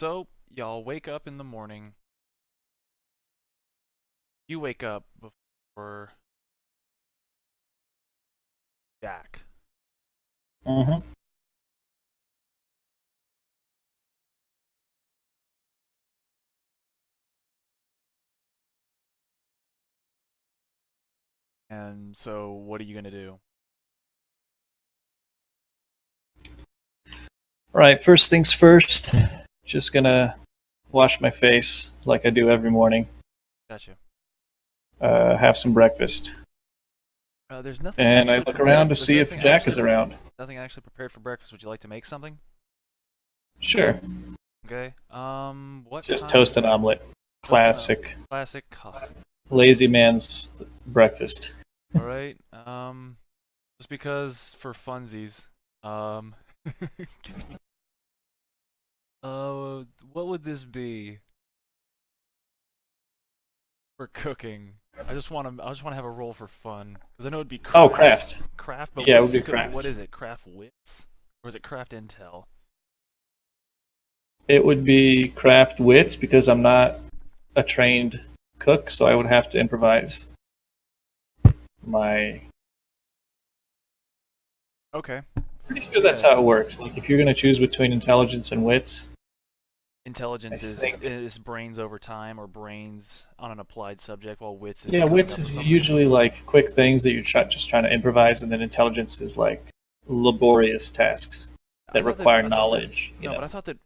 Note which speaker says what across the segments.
Speaker 1: So, y'all wake up in the morning. You wake up before Jack.
Speaker 2: Hmm.
Speaker 1: And so, what are you gonna do?
Speaker 2: Right, first things first. Just gonna wash my face like I do every morning.
Speaker 1: Gotcha.
Speaker 2: Have some breakfast,
Speaker 1: There's nothing
Speaker 2: and I
Speaker 1: actually
Speaker 2: look around
Speaker 1: prepared.
Speaker 2: to
Speaker 1: There's
Speaker 2: see if
Speaker 1: nothing
Speaker 2: Jack
Speaker 1: actually,
Speaker 2: is around.
Speaker 1: nothing actually prepared for breakfast. Would you like to make something?
Speaker 2: Sure.
Speaker 1: Okay. What
Speaker 2: Just
Speaker 1: kind?
Speaker 2: toast and omelet.
Speaker 1: Toast and a
Speaker 2: Classic
Speaker 1: classic coffee.
Speaker 2: lazy man's breakfast.
Speaker 1: All right. Just because for funsies. Um, what would this be for cooking? I just want to have a roll for fun because I know it'd be
Speaker 2: Oh,
Speaker 1: craft,
Speaker 2: craft.
Speaker 1: craft. But
Speaker 2: Yeah, we'll do
Speaker 1: what
Speaker 2: craft.
Speaker 1: is it? Craft wits, or is it craft intel?
Speaker 2: It would be craft wits because I'm not a trained cook, so I would have to improvise my.
Speaker 1: Okay.
Speaker 2: Pretty sure that's
Speaker 1: Yeah.
Speaker 2: how it works. Like if you're gonna choose between intelligence and wits, I
Speaker 1: Intelligence
Speaker 2: think.
Speaker 1: is brains over time or brains on an applied subject, while wits is
Speaker 2: Yeah,
Speaker 1: coming
Speaker 2: wits
Speaker 1: up with
Speaker 2: is
Speaker 1: something.
Speaker 2: usually like quick things that you're just trying to improvise, and then intelligence is like laborious tasks that require
Speaker 1: I thought that
Speaker 2: knowledge.
Speaker 1: no, but I thought that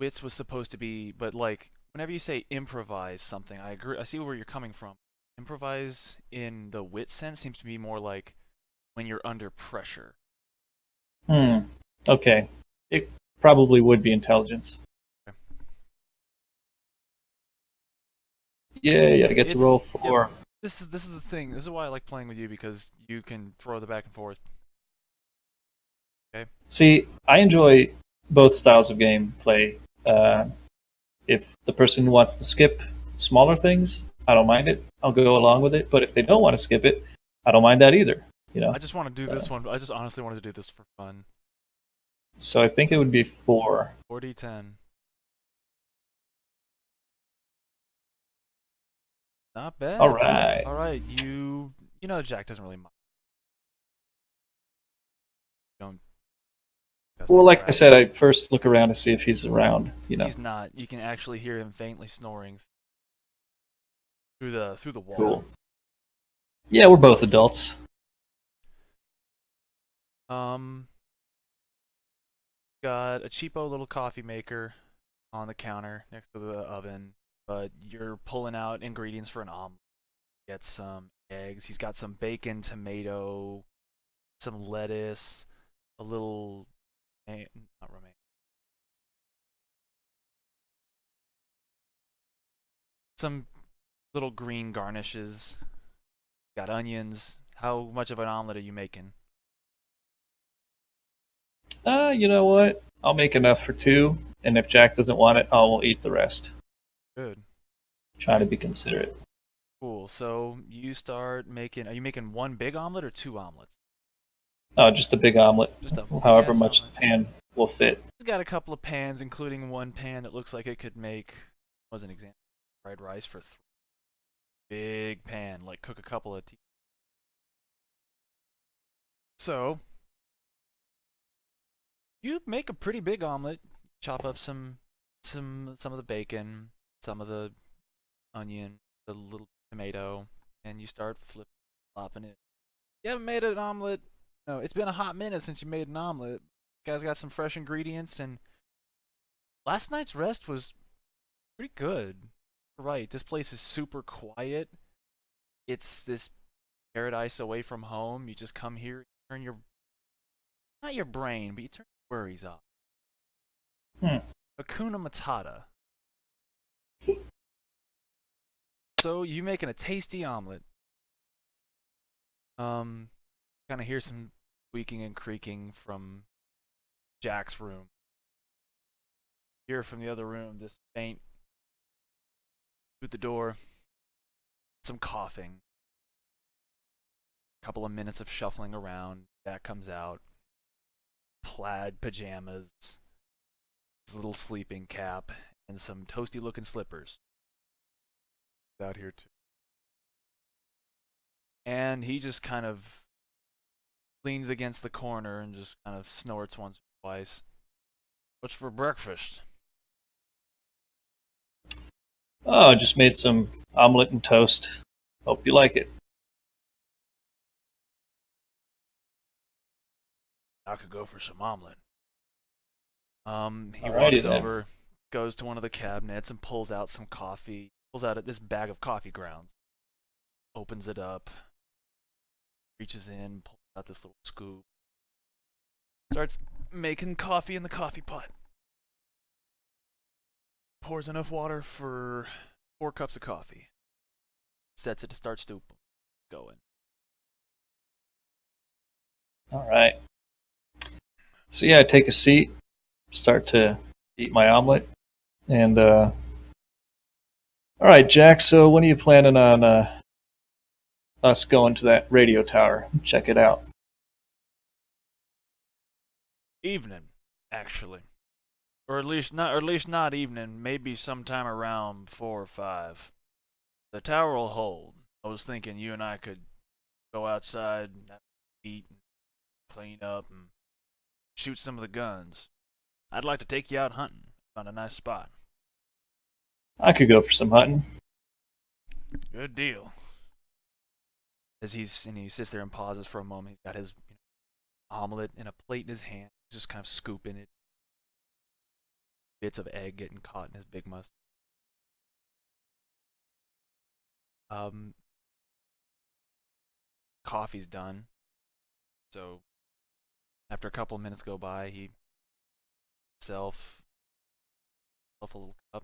Speaker 1: wits was supposed to be, but like whenever you say improvise something, I agree. I see where you're coming from. Improvise in the wit sense seems to be more like when you're under pressure.
Speaker 2: Hmm. Okay. It probably would be intelligence.
Speaker 1: Okay.
Speaker 2: Yay! I get to
Speaker 1: It's
Speaker 2: roll
Speaker 1: yep.
Speaker 2: 4.
Speaker 1: This is the thing. This is why I like playing with you because you can throw the back and forth. Okay.
Speaker 2: See, I enjoy both styles of gameplay. If the person wants to skip smaller things, I don't mind it. I'll go along with it. But if they don't want to skip it, I don't mind that either. You
Speaker 1: I
Speaker 2: know.
Speaker 1: just want to do this
Speaker 2: So,
Speaker 1: one. I just honestly wanted to do this for fun.
Speaker 2: so I think it would be 4.
Speaker 1: 4d10. Not
Speaker 2: All
Speaker 1: bad.
Speaker 2: right.
Speaker 1: All right, you know Jack doesn't really mind. Don't
Speaker 2: Well,
Speaker 1: disgusting
Speaker 2: like I
Speaker 1: crap.
Speaker 2: said, I first look around to see if he's around.
Speaker 1: He's not. You can actually hear him faintly snoring through the wall.
Speaker 2: Cool. Yeah, we're both adults.
Speaker 1: Um, got a cheapo little coffee maker on the counter next to the oven, but you're pulling out ingredients for an omelet. Get some eggs. He's got some bacon, tomato, some lettuce, a little not romaine. Some little green garnishes. Got onions. How much of an omelet are you making?
Speaker 2: You know what? I'll make enough for 2, and if Jack doesn't want it, I'll eat the rest.
Speaker 1: Good.
Speaker 2: Try to
Speaker 1: Okay.
Speaker 2: be considerate.
Speaker 1: Cool. So you start making. Are you making one big omelet or two omelets?
Speaker 2: Oh, just a big omelet,
Speaker 1: Just a big
Speaker 2: however
Speaker 1: ass
Speaker 2: much the
Speaker 1: omelet.
Speaker 2: pan will fit.
Speaker 1: It's got a couple of pans, including one pan that looks like it could make, was an example, fried rice for three. Big pan, like cook a couple of tea. So you make a pretty big omelet. Chop up some of the bacon, some of the onion, the little tomato, and you start flip flopping it. You haven't made an omelet. No, it's been a hot minute since you made an omelet. You guys got some fresh ingredients, and last night's rest was pretty good. Right, this place is super quiet. It's this paradise away from home. You just come here, turn your not your brain, but you turn your worries off.
Speaker 2: Hmm.
Speaker 1: Hakuna Matata. So you making a tasty omelet. Um, kind of hear some squeaking and creaking from Jack's room. Hear from the other room this faint through the door, some coughing. A couple of minutes of shuffling around. Jack comes out, plaid pajamas, his little sleeping cap, and some toasty looking slippers. Out here too. And he just kind of leans against the corner and just kind of snorts once or twice. What's for breakfast?
Speaker 2: Oh, I just made some omelet and toast. Hope you like it.
Speaker 1: I could go for some omelet. He
Speaker 2: Alrighty
Speaker 1: walks
Speaker 2: then.
Speaker 1: over, goes to one of the cabinets and pulls out some coffee. Pulls out this bag of coffee grounds. Opens it up. Reaches in, pulls out this little scoop. Starts making coffee in the coffee pot. Pours enough water for 4 cups of coffee. Sets it to start stooping. Going.
Speaker 2: All right. So yeah, I take a seat, start to eat my omelet, and all right, Jack. So when are you planning on us going to that radio tower? Check it out.
Speaker 1: Evening, actually. Or at least not evening, maybe sometime around 4 or 5. The tower will hold. I was thinking you and I could go outside, eat, and clean up, and shoot some of the guns. I'd like to take you out hunting. Found a nice spot.
Speaker 2: I could go for some hunting.
Speaker 1: Good deal. As he sits there and pauses for a moment, he's got his omelet and a plate in his hand. He's just kind of scooping it. Bits of egg getting caught in his big mustache. Coffee's done. So after a couple of minutes go by, he himself a little cup,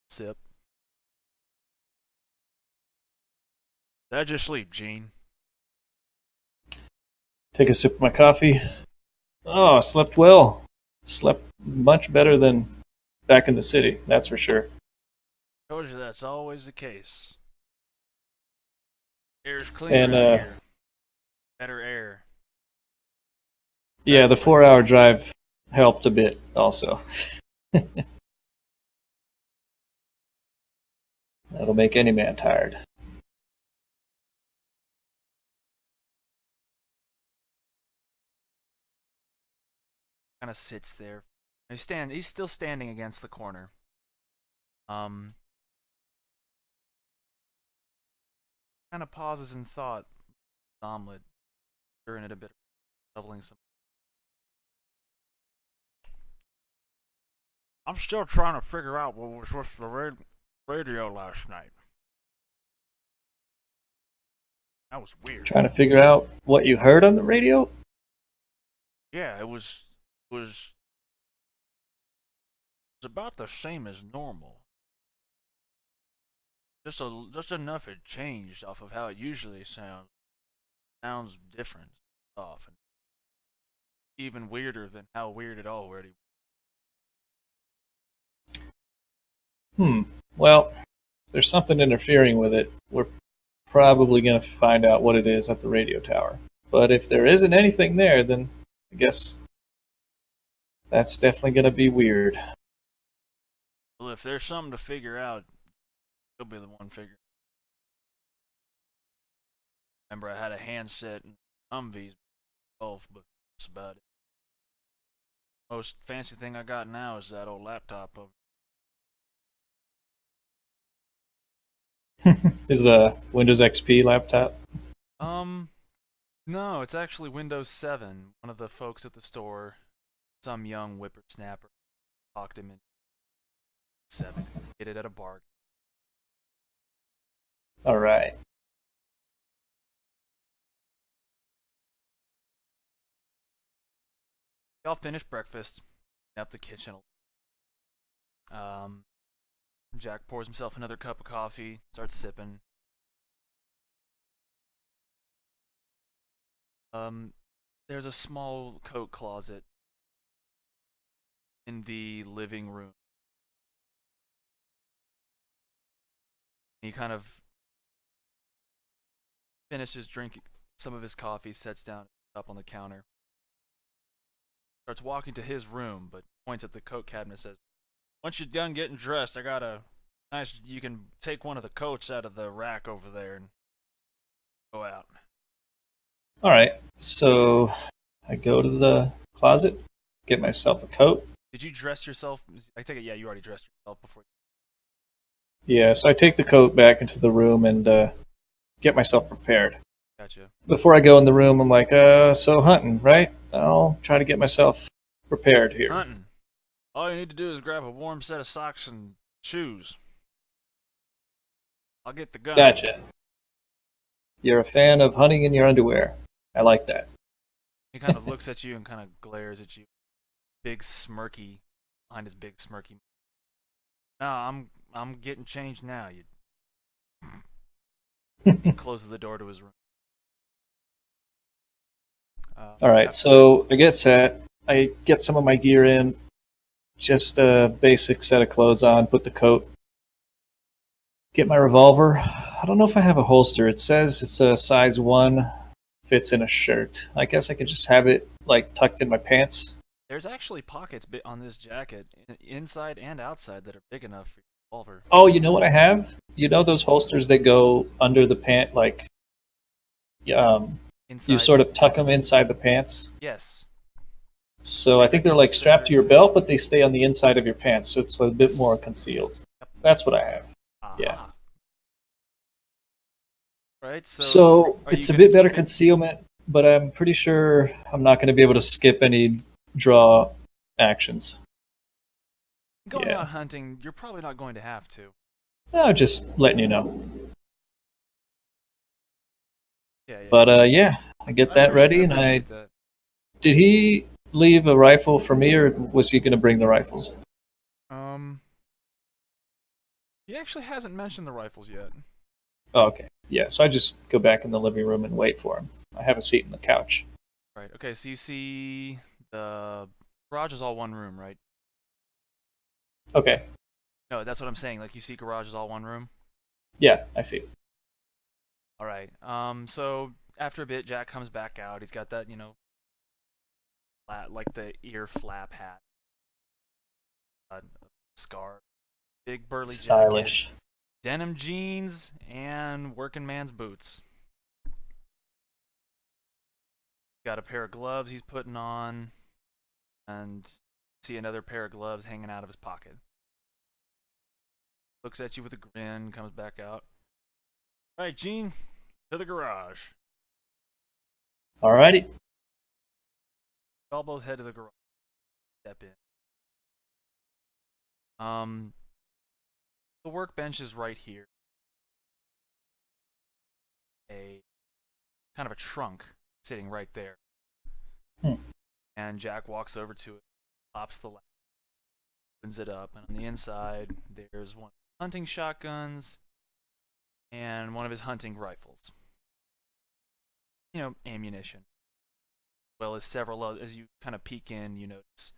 Speaker 1: sip. How'd you sleep, Gene?
Speaker 2: Take a sip of my coffee. Oh, I slept well. Slept much better than back in the city, that's for sure.
Speaker 1: Told you that's always the case. Air's cleaner
Speaker 2: And
Speaker 1: out here. Better air.
Speaker 2: yeah, the 4-hour drive helped a bit also. That'll make any man tired.
Speaker 1: Kind of sits there. He's still standing against the corner. Kind of pauses in thought. Omelet, stirring it a bit, leveling some. I'm still trying to figure out what was with the radio last night. That was weird.
Speaker 2: Trying to figure out what you heard on the radio?
Speaker 1: Yeah, it was about the same as normal. Just enough it changed off of how it usually sounds. Sounds different off, and even weirder than how weird it already.
Speaker 2: Well, there's something interfering with it. We're probably going to find out what it is at the radio tower. But if there isn't anything there, then I guess that's definitely going to be weird.
Speaker 1: Well, if there's something to figure out, you'll be the one figuring. Remember, I had a handset and Humvees, both, but that's about it. Most fancy thing I got now is that old laptop of.
Speaker 2: Is a Windows XP laptop?
Speaker 1: No, it's actually Windows 7. One of the folks at the store, some young whippersnapper, talked him into 7. Get it at a bargain.
Speaker 2: All right.
Speaker 1: Y'all finish breakfast, up the kitchen. Jack pours himself another cup of coffee, starts sipping. There's a small coat closet in the living room. He kind of finishes drinking some of his coffee, sets down up on the counter. starts walking to his room, but points at the coat cabinet and says, "Once you're done getting dressed, I got a nice. You can take one of the coats out of the rack over there and go out."
Speaker 2: All right. So I go to the closet, get myself a coat.
Speaker 1: Did you dress yourself? I take it, yeah, you already dressed yourself before.
Speaker 2: Yeah, so I take the coat back into the room and get myself prepared.
Speaker 1: Gotcha.
Speaker 2: Before I go in the room, I'm like, so hunting, right? I'll try to get myself prepared here.
Speaker 1: Hunting. All you need to do is grab a warm set of socks and shoes. I'll get the gun.
Speaker 2: Gotcha. You're a fan of hunting in your underwear. I like that.
Speaker 1: He kind of looks at you and kind of glares at you. Big smirky behind his big smirky. No, I'm getting changed now. He closes the door to his room.
Speaker 2: All right, so I get set. I get some of my gear in. Just a basic set of clothes on. Put the coat. Get my revolver. I don't know if I have a holster. It says it's a size 1. Fits in a shirt. I guess I could just have it like tucked in my pants.
Speaker 1: There's actually pockets on this jacket, inside and outside, that are big enough for your revolver.
Speaker 2: Oh, you know what I have? You know those holsters that go under the pant, like
Speaker 1: Inside.
Speaker 2: you sort of tuck them inside the pants.
Speaker 1: Yes.
Speaker 2: So I think they're like strapped to your belt, but they stay on the inside of your pants, so it's a bit more concealed.
Speaker 1: Yep.
Speaker 2: That's what I have.
Speaker 1: Uh-huh.
Speaker 2: Yeah.
Speaker 1: Right.
Speaker 2: So
Speaker 1: are
Speaker 2: it's
Speaker 1: you
Speaker 2: a
Speaker 1: gonna
Speaker 2: bit better
Speaker 1: keep it-
Speaker 2: concealment, but I'm pretty sure I'm not going to be able to skip any draw actions.
Speaker 1: Going
Speaker 2: Yeah.
Speaker 1: out hunting, you're probably not going to have to.
Speaker 2: No, just letting you know.
Speaker 1: Yeah. Yeah.
Speaker 2: But yeah, I get that ready, and I
Speaker 1: appreciate that.
Speaker 2: did he leave a rifle for me, or was he going to bring the rifles?
Speaker 1: He actually hasn't mentioned the rifles yet.
Speaker 2: Oh, okay. Yeah, so I just go back in the living room and wait for him. I have a seat in the couch.
Speaker 1: Right. Okay. So you see the garage is all one room, right?
Speaker 2: Okay.
Speaker 1: No, that's what I'm saying. Like you see, garage is all one room.
Speaker 2: Yeah, I see.
Speaker 1: All right. So after a bit, Jack comes back out. He's got that, flat, like the ear flap hat, scarf, big burly
Speaker 2: Stylish.
Speaker 1: jacket, denim jeans, and working man's boots. Got a pair of gloves he's putting on, and see another pair of gloves hanging out of his pocket. Looks at you with a grin, comes back out. All right, Gene, to the garage.
Speaker 2: Alrighty.
Speaker 1: Y'all both head to the garage. Step in. The workbench is right here. A kind of a trunk sitting right there. And Jack walks over to it, pops the latch, opens it up, and on the inside there's one of his hunting shotguns and one of his hunting rifles. Ammunition. As well as several other, as you kind of peek in, you notice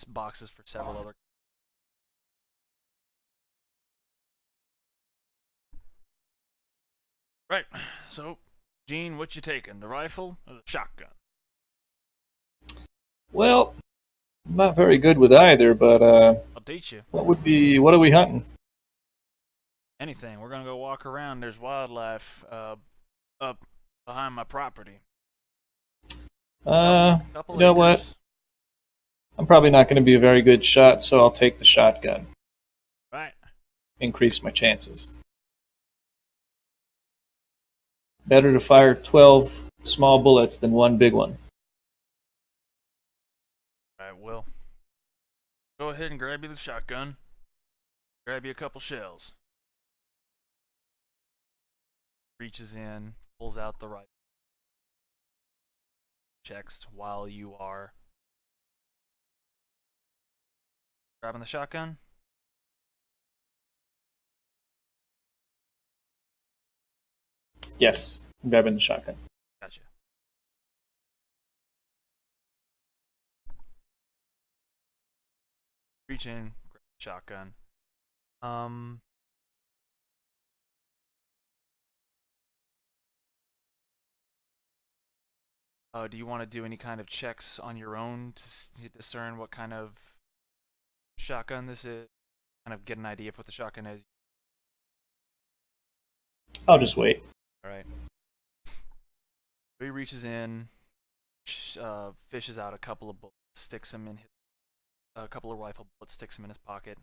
Speaker 1: boxes for several other. Right. So, Gene, what you taking? The rifle or the shotgun?
Speaker 2: Well, I'm not very good with either, but
Speaker 1: I'll teach you.
Speaker 2: what are we hunting?
Speaker 1: Anything. We're gonna go walk around. There's wildlife up behind my property. Couple
Speaker 2: You know what?
Speaker 1: acres.
Speaker 2: I'm probably not going to be a very good shot, so I'll take the shotgun.
Speaker 1: Right.
Speaker 2: Increase my chances. Better to fire 12 small bullets than one big one.
Speaker 1: Right. Well, go ahead and grab you the shotgun. Grab you a couple shells. Reaches in, pulls out the rifle. Checks while you are grabbing the shotgun.
Speaker 2: Yes, I'm grabbing the shotgun.
Speaker 1: Gotcha. Reach in, grab the shotgun. Do you want to do any kind of checks on your own to discern what kind of shotgun this is? Kind of get an idea of what the shotgun is.
Speaker 2: I'll just wait.
Speaker 1: All right. So he reaches in, fishes out a couple of bullets, sticks them in a couple of rifle bullets, sticks them in his pocket.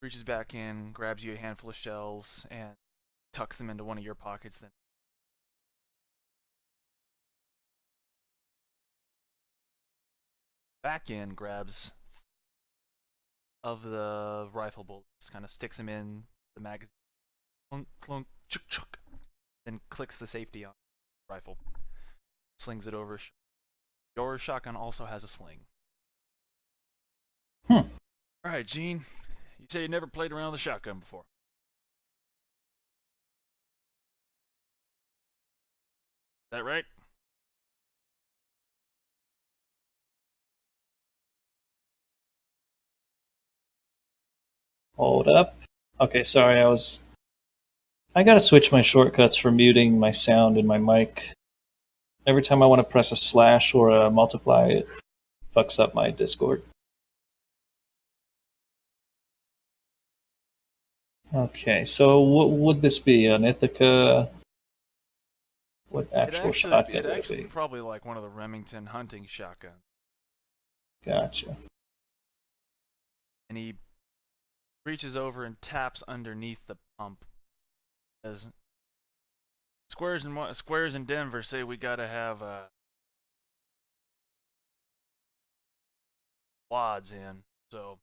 Speaker 1: Reaches back in, grabs you a handful of shells, and tucks them into one of your pockets. Then back in, grabs of the rifle bullets, kind of sticks them in the magazine, clunk, clunk, chuk, chuk, then clicks the safety on the rifle, slings it over. Your shotgun also has a sling.
Speaker 2: Hmm.
Speaker 1: All right, Gene. You say you never played around with a shotgun before. Is that right?
Speaker 2: Hold up. Okay, sorry, I gotta switch my shortcuts for muting my sound in my mic. Every time I want to press a slash or a multiply, it fucks up my Discord. Okay, so what would this be? An Ithaca? What actual shotgun
Speaker 1: It
Speaker 2: would it
Speaker 1: actually
Speaker 2: be?
Speaker 1: probably like one of the Remington hunting shotguns.
Speaker 2: Gotcha.
Speaker 1: And he reaches over and taps underneath the pump. As squares in Denver say we gotta have wads in, so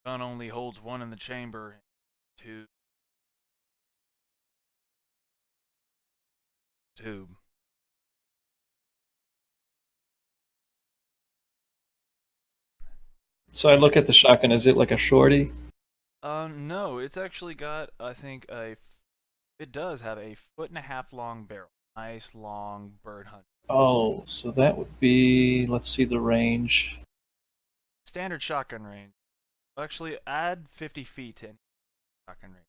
Speaker 1: gun only holds one in the chamber. Two tube.
Speaker 2: So I look at the shotgun. Is it like a shorty?
Speaker 1: No, it's actually got, I think, it does have a 1.5 foot long barrel. Nice long bird hunt.
Speaker 2: Oh, so that would be. Let's see the range.
Speaker 1: Standard shotgun range. Actually, add 50 feet to any shotgun range.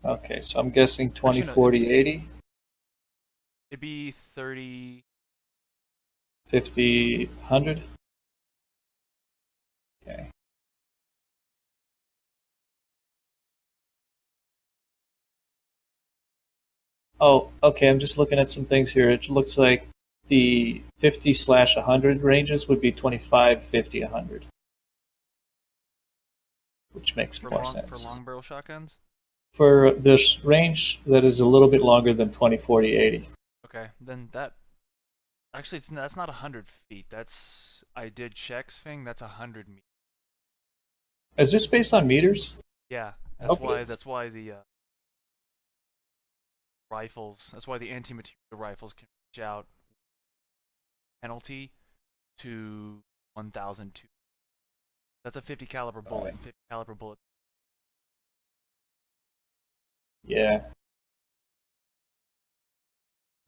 Speaker 2: Okay, so I'm guessing 20,
Speaker 1: Actually, no,
Speaker 2: 40, 80,
Speaker 1: it'd be 30.
Speaker 2: 50, 100. Okay. Oh, okay. I'm just looking at some things here. It looks like the 50/100 ranges would be 25, 50, 100, which makes more sense.
Speaker 1: For long barrel shotguns?
Speaker 2: For this range that is a little bit longer than 20, 40, 80.
Speaker 1: Okay, then that. Actually, that's not 100 feet. That's. I did checks thing, that's 100 meters.
Speaker 2: Is this based on meters?
Speaker 1: Yeah,
Speaker 2: I hope it is.
Speaker 1: that's why the rifles, that's why the anti-material rifles can reach out penalty to 1,002. That's a 50 caliber bullet.
Speaker 2: Right.
Speaker 1: 50 caliber bullet.
Speaker 2: Yeah.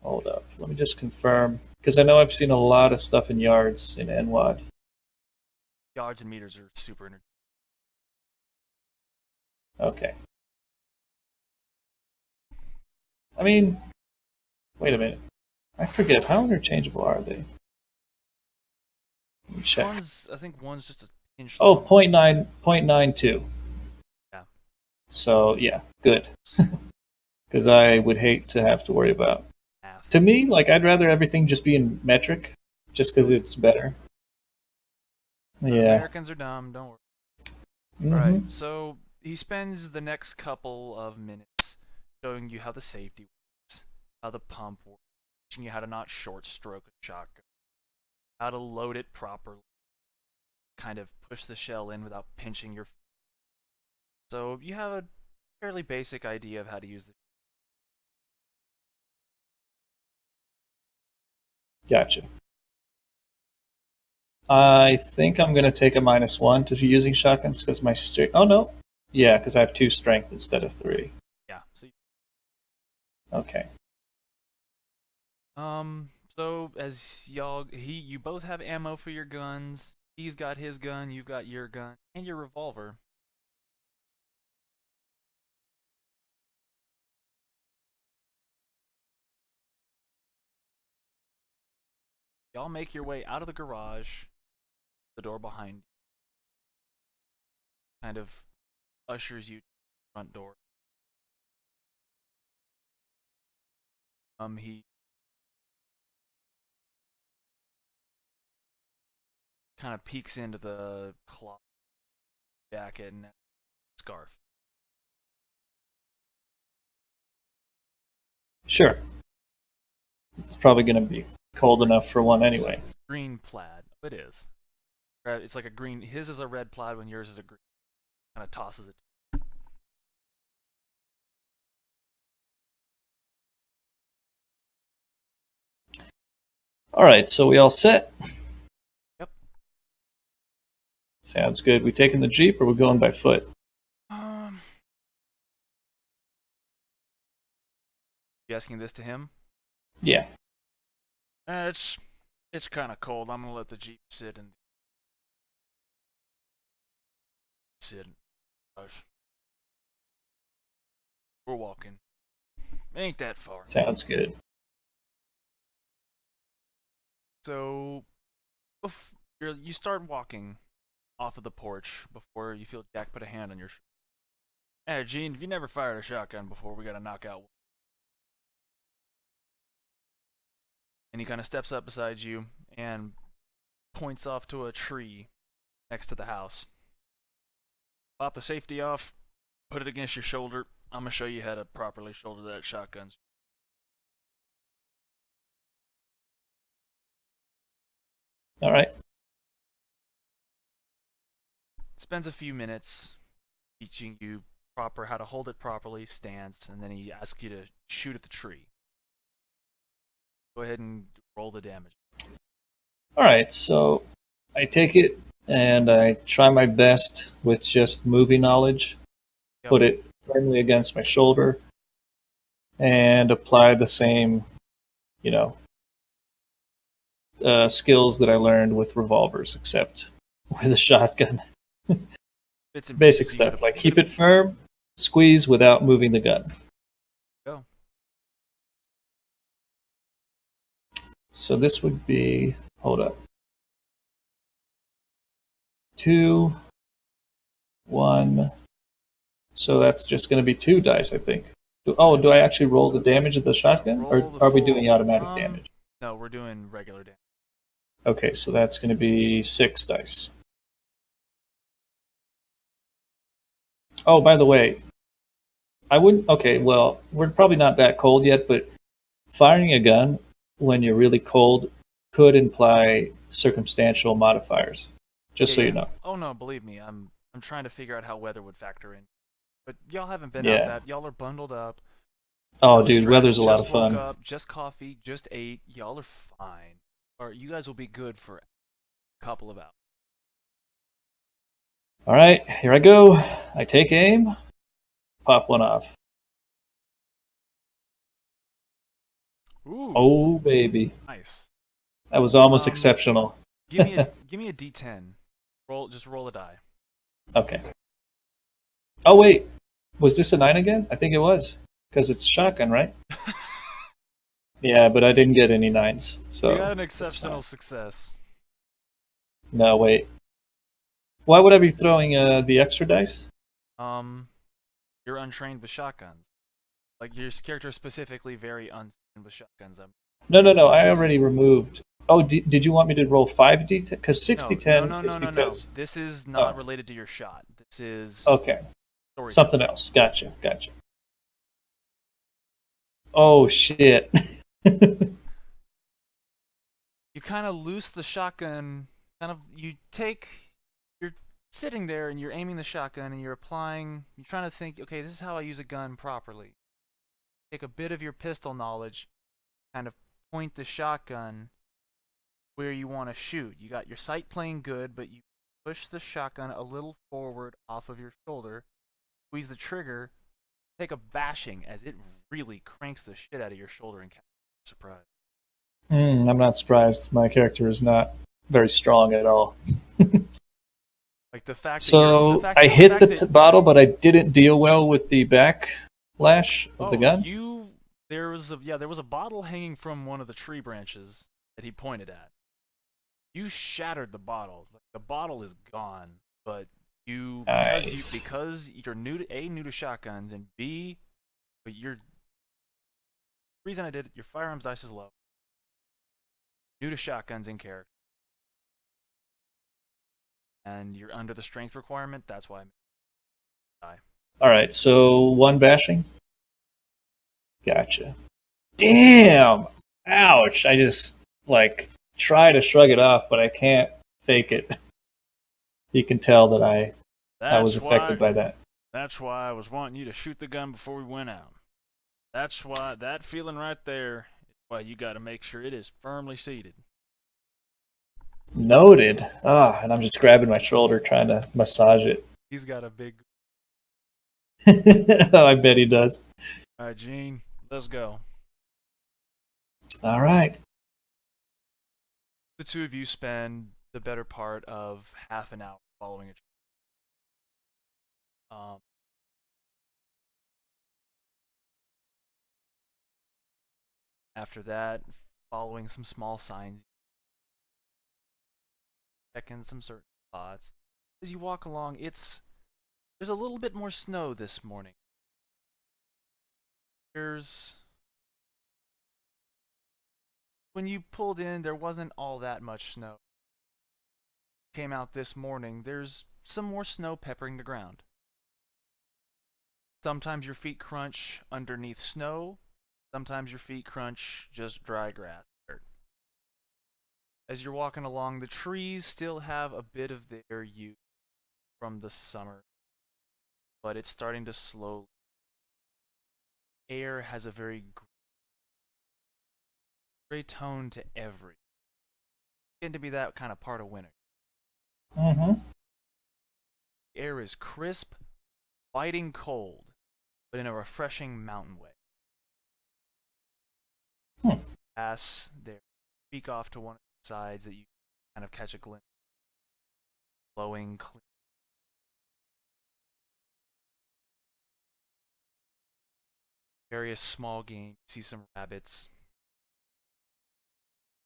Speaker 2: Hold up. Let me just confirm. Because I know I've seen a lot of stuff in yards in NWAD.
Speaker 1: Yards and meters are super interchangeable.
Speaker 2: Okay. I mean, wait a minute. I forget. How interchangeable are they? Let me check.
Speaker 1: I think one's just a inch
Speaker 2: Oh,
Speaker 1: long.
Speaker 2: 0.92.
Speaker 1: Yeah.
Speaker 2: So, yeah, good. Because I would hate to have to worry about.
Speaker 1: Half.
Speaker 2: To me, like, I'd rather everything just be in metric, just because it's better. Yeah.
Speaker 1: Americans are dumb, don't worry.
Speaker 2: Mhm.
Speaker 1: Alright, so he spends the next couple of minutes showing you how the safety works, how the pump works, teaching you how to not short stroke a shotgun, how to load it properly, kind of push the shell in without pinching your. So you have a fairly basic idea of how to use the.
Speaker 2: Gotcha. I think I'm going to take a -1 to using shotguns because my strength. Oh, no. Yeah, because I have 2 strength instead of 3.
Speaker 1: Yeah. So.
Speaker 2: Okay.
Speaker 1: So as you both have ammo for your guns. He's got his gun, you've got your gun, and your revolver. Y'all make your way out of the garage, the door behind you, kind of ushers you to the front door. He kind of peeks into the cloth jacket and scarf.
Speaker 2: Sure. It's probably going to be cold enough for one anyway.
Speaker 1: It's green plaid. It is. It's like a green. His is a red plaid when yours is a green. Kind of tosses it.
Speaker 2: All right, so we all set?
Speaker 1: Yep.
Speaker 2: Sounds good. We taking the Jeep or we going by foot?
Speaker 1: You asking this to him?
Speaker 2: Yeah.
Speaker 1: It's kind of cold. I'm gonna let the Jeep sit and sit. We're walking. Ain't that far.
Speaker 2: Sounds good.
Speaker 1: So, you start walking off of the porch before you feel Jack put a hand on your shoulder. Hey, Gene, if you never fired a shotgun before, we gotta knock out one. And he kind of steps up beside you and points off to a tree next to the house. Pop the safety off, put it against your shoulder. I'm gonna show you how to properly shoulder that shotgun.
Speaker 2: All right.
Speaker 1: Spends a few minutes teaching you how to hold it properly, stance, and then he asks you to shoot at the tree. Go ahead and roll the damage.
Speaker 2: All right, so I take it and I try my best with just movie knowledge, put it firmly against my shoulder, and apply the same, skills that I learned with revolvers, except with a shotgun. Basic stuff, like keep it firm, squeeze without moving the gun.
Speaker 1: Go.
Speaker 2: So this would be, hold up. 2, 1. So that's just going to be 2 dice, I think. Do I actually roll the damage of the shotgun? Or are we doing automatic damage?
Speaker 1: No, we're doing regular damage.
Speaker 2: Okay, so that's going to be 6 dice. Oh, by the way, I wouldn't... Okay, well, we're probably not that cold yet, but firing a gun when you're really cold could imply circumstantial modifiers. Just so you know.
Speaker 1: Oh no, believe me, I'm trying to figure out how weather would factor in. But y'all haven't been out that. Y'all are bundled up.
Speaker 2: Oh, dude, weather's a lot of fun.
Speaker 1: Woke up, just coffee, just ate. Y'all are fine. Or you guys will be good for a couple of hours.
Speaker 2: All right, here I go. I take aim, pop one off.
Speaker 1: Ooh.
Speaker 2: Oh, baby.
Speaker 1: Nice.
Speaker 2: That was almost exceptional.
Speaker 1: Give me a D10. Just roll a die.
Speaker 2: Okay. Oh wait, was this a 9 again? I think it was, because it's a shotgun, right? Yeah, but I didn't get any 9s. So
Speaker 1: you got an exceptional success.
Speaker 2: No, wait. Why would I be throwing the extra dice?
Speaker 1: You're untrained with shotguns. Like your character is specifically very untrained with shotguns.
Speaker 2: No. I already removed. Oh, did you want me to roll 5d10? Because 6d10 is because...
Speaker 1: No. This is not related to your shot. This is...
Speaker 2: Okay. Something else. Gotcha. Oh, shit.
Speaker 1: You kind of loose the shotgun. You're sitting there and you're aiming the shotgun and you're trying to think, okay, this is how I use a gun properly. Take a bit of your pistol knowledge, kind of point the shotgun where you want to shoot. You got your sight playing good, but you push the shotgun a little forward off of your shoulder, squeeze the trigger, take a bashing as it really cranks the shit out of your shoulder and catch surprise.
Speaker 2: I'm not surprised. My character is not very strong at all.
Speaker 1: Like the fact.
Speaker 2: So I hit the bottle, but I didn't deal well with the backlash of the gun.
Speaker 1: There was a bottle hanging from one of the tree branches that he pointed at. You shattered the bottle. Like, the bottle is gone, but
Speaker 2: Nice.
Speaker 1: because you're new to shotguns, and B, but you're reason I did it. Your firearms dice is low. New to shotguns in character, and you're under the strength requirement. That's why I made it die.
Speaker 2: All right, so 1 bashing. Gotcha. Damn. Ouch. I just like try to shrug it off, but I can't fake it. You can tell that I was affected by that.
Speaker 1: That's why I was wanting you to shoot the gun before we went out. That's why that feeling right there is why you got to make sure it is firmly seated.
Speaker 2: Noted. Ah, and I'm just grabbing my shoulder trying to massage it.
Speaker 1: He's got a big.
Speaker 2: I bet he does.
Speaker 1: All right, Gene, let's go.
Speaker 2: All right.
Speaker 1: The two of you spend the better part of half an hour following a tree. After that, following some small signs, checking some certain spots. As you walk along, there's a little bit more snow this morning. When you pulled in, there wasn't all that much snow. Came out this morning, there's some more snow peppering the ground. Sometimes your feet crunch underneath snow. Sometimes your feet crunch just dry grass. Dirt. As you're walking along, the trees still have a bit of their youth from the summer, but it's starting to slowly. Air has a very gray tone to every. It's getting to be that kind of part of winter.
Speaker 2: Mm-hmm.
Speaker 1: The air is crisp, biting cold, but in a refreshing mountain way. Pass there, speak off to one of the sides that you kind of catch a glimpse. Flowing clean. Various small game. See some rabbits.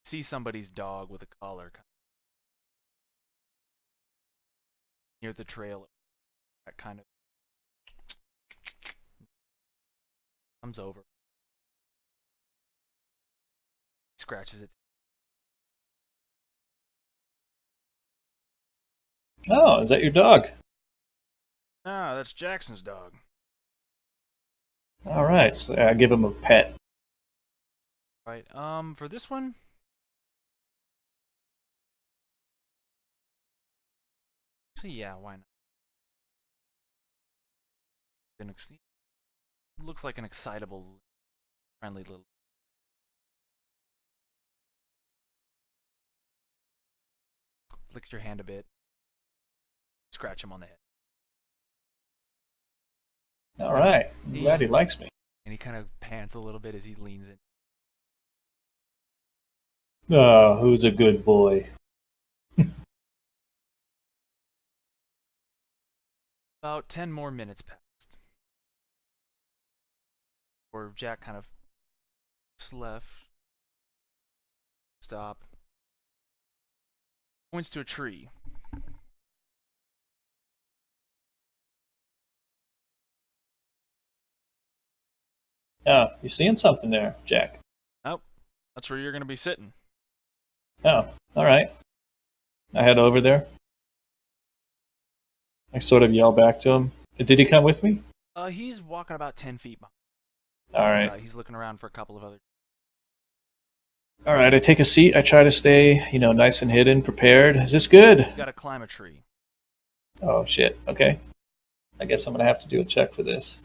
Speaker 1: See somebody's dog with a collar near the trail. That kind of comes over. Scratches it.
Speaker 2: Oh, is that your dog?
Speaker 1: Ah, that's Jackson's dog.
Speaker 2: All right, so I give him a pet.
Speaker 1: Right. For this one, actually, yeah, why not? Looks like an excitable, friendly little. Licks your hand a bit. Scratch him on the head.
Speaker 2: All right, I'm glad he likes me.
Speaker 1: And he kind of pants a little bit as he leans in.
Speaker 2: Oh, who's a good boy?
Speaker 1: About 10 more minutes passed. Or Jack kind of left. Stop. Points to a tree.
Speaker 2: Oh, you seeing something there, Jack?
Speaker 1: Nope. That's where you're going to be sitting.
Speaker 2: Oh, all right. I head over there. I sort of yell back to him. Did he come with me?
Speaker 1: He's walking about 10 feet behind.
Speaker 2: All right.
Speaker 1: He's looking around for a couple of other.
Speaker 2: All right, I take a seat. I try to stay, nice and hidden, prepared. Is this good?
Speaker 1: You gotta climb a tree.
Speaker 2: Oh, shit. Okay. I guess I'm going to have to do a check for this.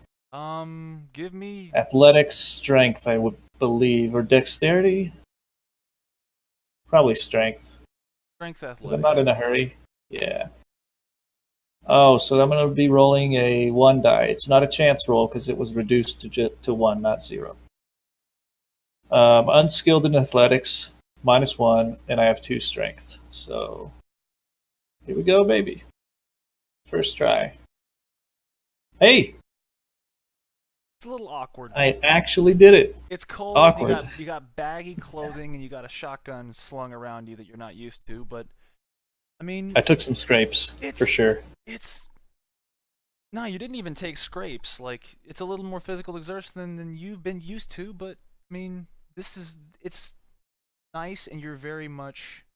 Speaker 1: Give me
Speaker 2: athletics, strength, I would believe, or dexterity? Probably strength.
Speaker 1: Strength, athletics.
Speaker 2: Because I'm not in a hurry. Yeah. Oh, so I'm going to be rolling a 1 die. It's not a chance roll because it was reduced to 1, not 0. Unskilled in athletics, -1, and I have 2 strength. So here we go, baby. First try. Hey!
Speaker 1: It's a little awkward.
Speaker 2: I actually did it.
Speaker 1: It's cold. You
Speaker 2: Awkward.
Speaker 1: got you got baggy clothing and you got a shotgun slung around you that you're not used to. But I mean,
Speaker 2: I took some scrapes for
Speaker 1: it's
Speaker 2: sure.
Speaker 1: it's no, you didn't even take scrapes. Like it's a little more physical exertion than you've been used to. But I mean, it's nice, and you're very much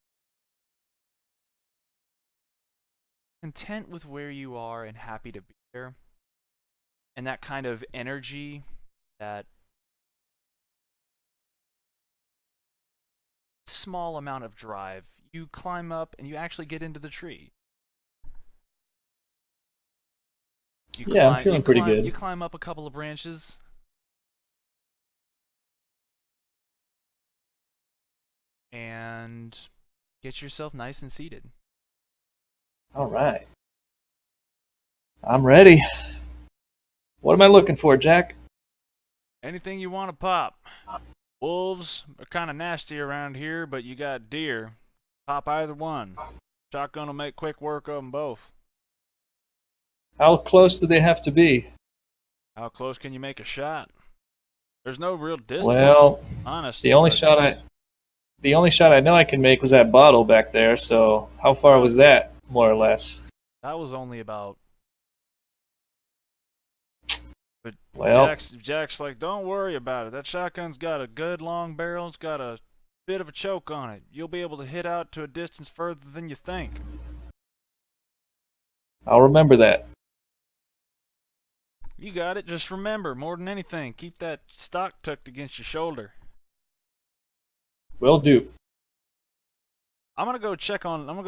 Speaker 1: content with where you are and happy to be there. And that kind of energy, that small amount of drive, you climb up and you actually get into the tree.
Speaker 2: Yeah, I'm feeling pretty good.
Speaker 1: You climb up a couple of branches, and get yourself nice and seated.
Speaker 2: All right. I'm ready. What am I looking for, Jack?
Speaker 1: Anything you want to pop. Wolves are kind of nasty around here, but you got deer. Pop either one. Shotgun will make quick work of them both.
Speaker 2: How close do they have to be?
Speaker 1: How close can you make a shot? There's no real distance.
Speaker 2: Well,
Speaker 1: honestly,
Speaker 2: the only shot I know I can make was that bottle back there. So how far was that, more or less?
Speaker 1: that was only about. But
Speaker 2: Well,
Speaker 1: Jack's like, don't worry about it. That shotgun's got a good long barrel. It's got a bit of a choke on it. You'll be able to hit out to a distance further than you think.
Speaker 2: I'll remember that.
Speaker 1: You got it. Just remember, more than anything, keep that stock tucked against your shoulder.
Speaker 2: Will do.
Speaker 1: I'm gonna go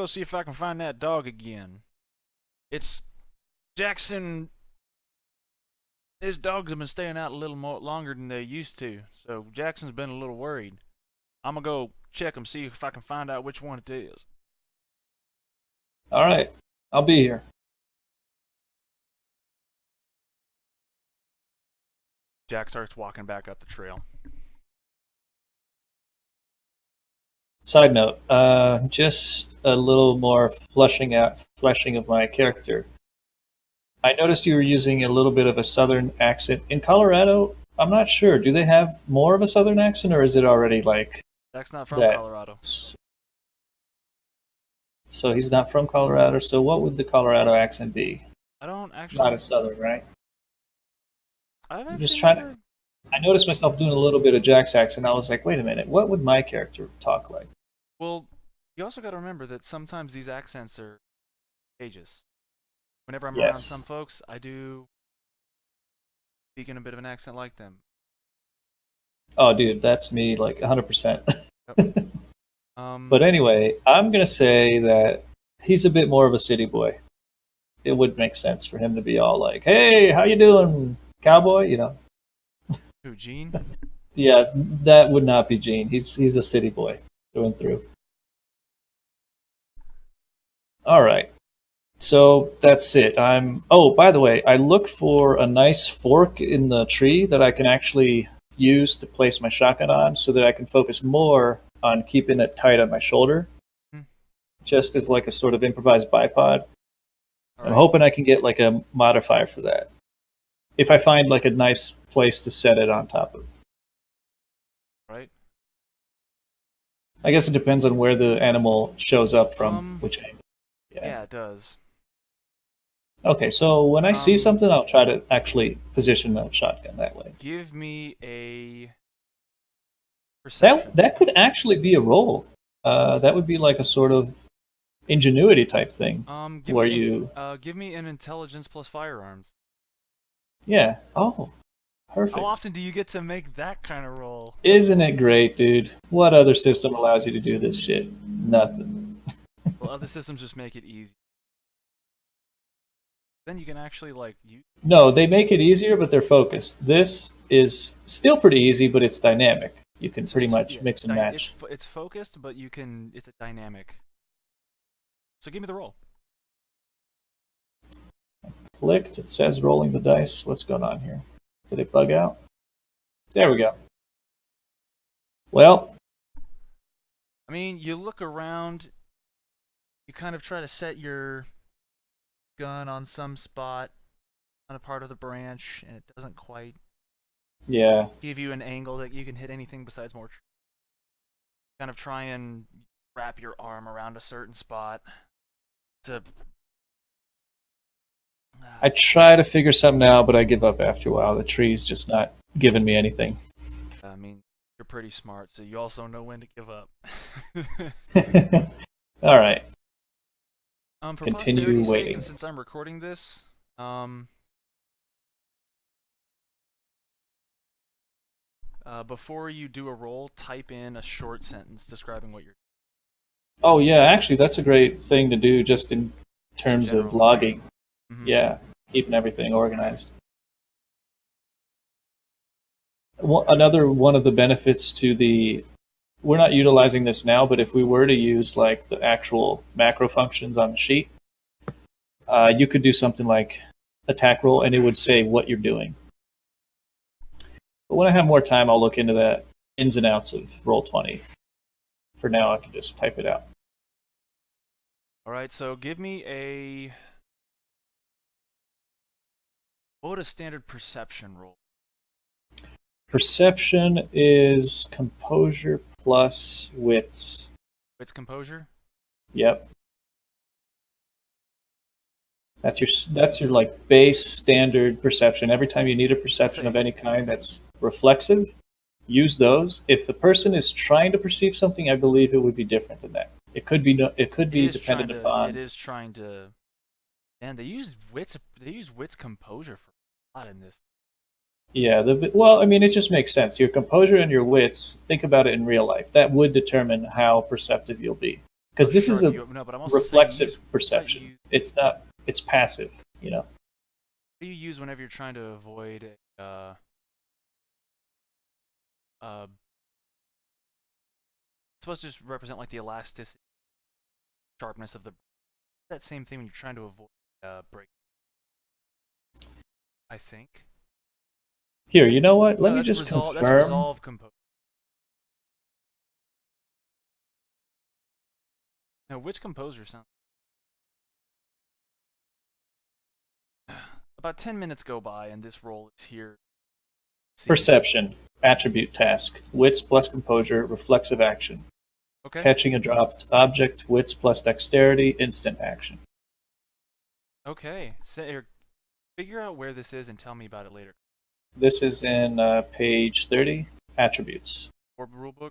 Speaker 1: see if I can find that dog again. It's Jackson. His dogs have been staying out a little more longer than they used to, so Jackson's been a little worried. I'm gonna go check him, see if I can find out which one it is.
Speaker 2: All right. I'll be here.
Speaker 1: Jack starts walking back up the trail.
Speaker 2: Side note, just a little more fleshing of my character. I noticed you were using a little bit of a southern accent. In Colorado, I'm not sure. Do they have more of a southern accent, or is it already like
Speaker 1: Jack's not from
Speaker 2: that?
Speaker 1: Colorado.
Speaker 2: So he's not from Colorado. So what would the Colorado accent be?
Speaker 1: I don't actually.
Speaker 2: Not a southern, right?
Speaker 1: I've
Speaker 2: I'm just
Speaker 1: actually
Speaker 2: trying
Speaker 1: never-
Speaker 2: to. I noticed myself doing a little bit of Jack's accent. I was like, wait a minute, what would my character talk like?
Speaker 1: Well, you also got to remember that sometimes these accents are contagious. Whenever I'm around
Speaker 2: Yes.
Speaker 1: some folks, I do speak in a bit of an accent like them.
Speaker 2: Oh, dude, that's me, like 100%.
Speaker 1: Um,
Speaker 2: But anyway, I'm gonna say that he's a bit more of a city boy. It would make sense for him to be all like, "Hey, how you doing, cowboy?" You know.
Speaker 1: who, Gene?
Speaker 2: Yeah, that would not be Gene. He's a city boy through and through. All right. So that's it. Oh, by the way, I look for a nice fork in the tree that I can actually use to place my shotgun on so that I can focus more on keeping it tight on my shoulder,
Speaker 1: Hmm.
Speaker 2: just as like a sort of improvised bipod.
Speaker 1: All
Speaker 2: I'm
Speaker 1: right.
Speaker 2: hoping I can get like a modifier for that. If I find like a nice place to set it on top of.
Speaker 1: Right.
Speaker 2: I guess it depends on where the animal shows up from, which angle.
Speaker 1: Yeah, it does.
Speaker 2: Okay, so when I see
Speaker 1: Um,
Speaker 2: something, I'll try to actually position the shotgun that way.
Speaker 1: Give me a perception.
Speaker 2: That could actually be a roll. That would be like a sort of ingenuity type thing
Speaker 1: Give
Speaker 2: where
Speaker 1: me
Speaker 2: you.
Speaker 1: give me an intelligence plus firearms.
Speaker 2: Yeah. Oh, perfect.
Speaker 1: How often do you get to make that kind of roll?
Speaker 2: Isn't it great, dude? What other system allows you to do this shit? Nothing.
Speaker 1: Well, other systems just make it easy. Then you can actually like use.
Speaker 2: No, they make it easier, but they're focused. This is still pretty easy, but it's dynamic. You can pretty much mix and match.
Speaker 1: It's focused, but you can. It's a dynamic. So give me the roll.
Speaker 2: Clicked. It says rolling the dice. What's going on here? Did it bug out? There we go. Well,
Speaker 1: I mean, you look around. You kind of try to set your gun on some spot on a part of the branch, and it doesn't quite
Speaker 2: Yeah.
Speaker 1: give you an angle that you can hit anything besides more. Kind of try and wrap your arm around a certain spot to.
Speaker 2: I try to figure something out, but I give up after a while. The tree's just not giving me anything.
Speaker 1: I mean, you're pretty smart, so you also know when to give up.
Speaker 2: All right.
Speaker 1: For
Speaker 2: Continue
Speaker 1: posterity's sake,
Speaker 2: waiting.
Speaker 1: and since I'm recording this, before you do a roll, type in a short sentence describing what you're.
Speaker 2: Oh yeah, actually, that's a great thing to do just in terms of
Speaker 1: general.
Speaker 2: logging.
Speaker 1: Mm-hmm.
Speaker 2: Yeah, keeping everything organized. Another one of the benefits to the, we're not utilizing this now, but if we were to use like the actual macro functions on the sheet, you could do something like attack roll, and it would say what you're doing. But when I have more time, I'll look into that ins and outs of Roll20. For now, I can just type it out.
Speaker 1: All right, so give me a. What would a standard perception roll?
Speaker 2: Perception is composure plus wits.
Speaker 1: Wits composure?
Speaker 2: Yep. That's your like base standard perception. Every time you need a perception of any kind that's reflexive, use those. If the person is trying to perceive something, I believe it would be different than that. It could be dependent upon.
Speaker 1: It is trying to. And they use wits. They use wits composure for a lot in this.
Speaker 2: Yeah, well, I mean, it just makes sense. Your composure and your wits, think about it in real life. That would determine how perceptive you'll be. Because this is a reflexive perception. It's not, it's passive, you know.
Speaker 1: What do you use whenever you're trying to avoid a. It's supposed to just represent like the elasticity, sharpness of the. That same thing when you're trying to avoid break. I think.
Speaker 2: Here, you know what? Let me just confirm.
Speaker 1: That's resolve composure. Now, which composer sound? About 10 minutes go by, and this roll is here.
Speaker 2: Perception, attribute task, wits plus composure, reflexive action.
Speaker 1: Okay.
Speaker 2: Catching a dropped object, wits plus dexterity, instant action.
Speaker 1: Okay. Figure out where this is and tell me about it later.
Speaker 2: This is in page 30, attributes.
Speaker 1: Or rulebook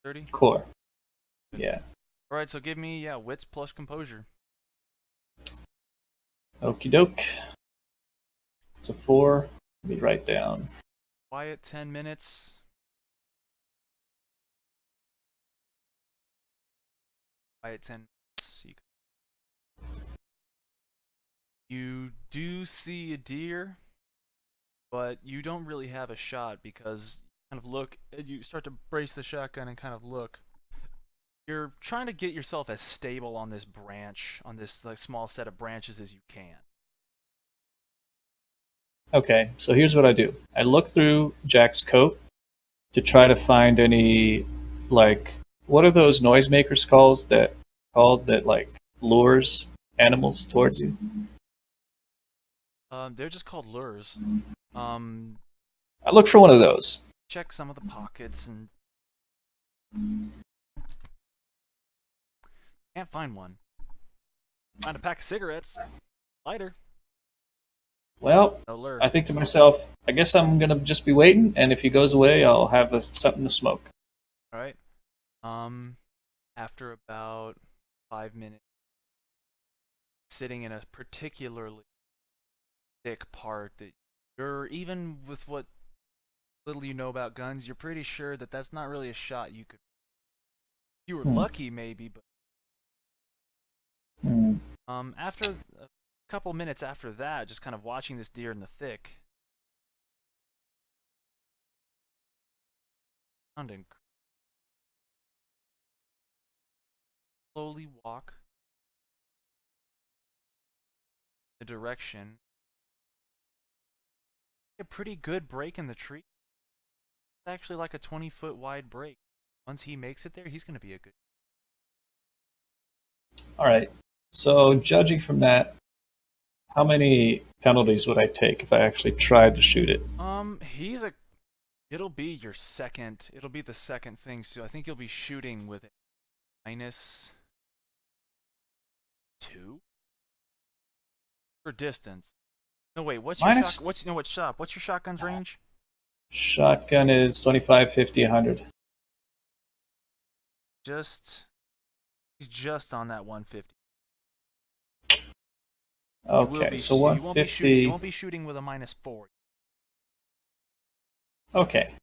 Speaker 1: 30?
Speaker 2: Core. Yeah.
Speaker 1: All right, so give me wits plus composure.
Speaker 2: Okie doke. It's a 4. Let me write down.
Speaker 1: Quiet 10 minutes. Quiet 10 minutes. You do see a deer, but you don't really have a shot because you kind of look, you start to brace the shotgun and kind of look. You're trying to get yourself as stable on this branch, on this like small set of branches as you can.
Speaker 2: Okay, so here's what I do. I look through Jack's coat to try to find any, like, what are those noisemakers called that like lures animals towards you?
Speaker 1: They're just called lures.
Speaker 2: I look for one of those.
Speaker 1: Check some of the pockets and can't find one. Find a pack of cigarettes. Lighter.
Speaker 2: Well,
Speaker 1: no lure.
Speaker 2: I think to myself, I guess I'm gonna just be waiting, and if he goes away, I'll have something to smoke.
Speaker 1: All right. After about 5 minutes, sitting in a particularly thick part that you're, even with what little you know about guns, you're pretty sure that that's not really a shot you could. You were lucky, maybe, but. After a couple minutes after that, just kind of watching this deer in the thick. Slowly walk the direction. A pretty good break in the tree. It's actually like a 20-foot wide break. Once he makes it there, he's going to be a good.
Speaker 2: All right. So judging from that, how many penalties would I take if I actually tried to shoot it?
Speaker 1: He's a It'll be your second. It'll be the second thing. So I think you'll be shooting with a -2 for distance. No wait, what's your
Speaker 2: Minus
Speaker 1: shot? What's no what shot? What's your shotgun's range?
Speaker 2: shotgun is 25, 50, 100.
Speaker 1: He's just on that 150.
Speaker 2: Okay, so
Speaker 1: You won't be shooting.
Speaker 2: 150.
Speaker 1: You won't be shooting with a -4.
Speaker 2: Okay.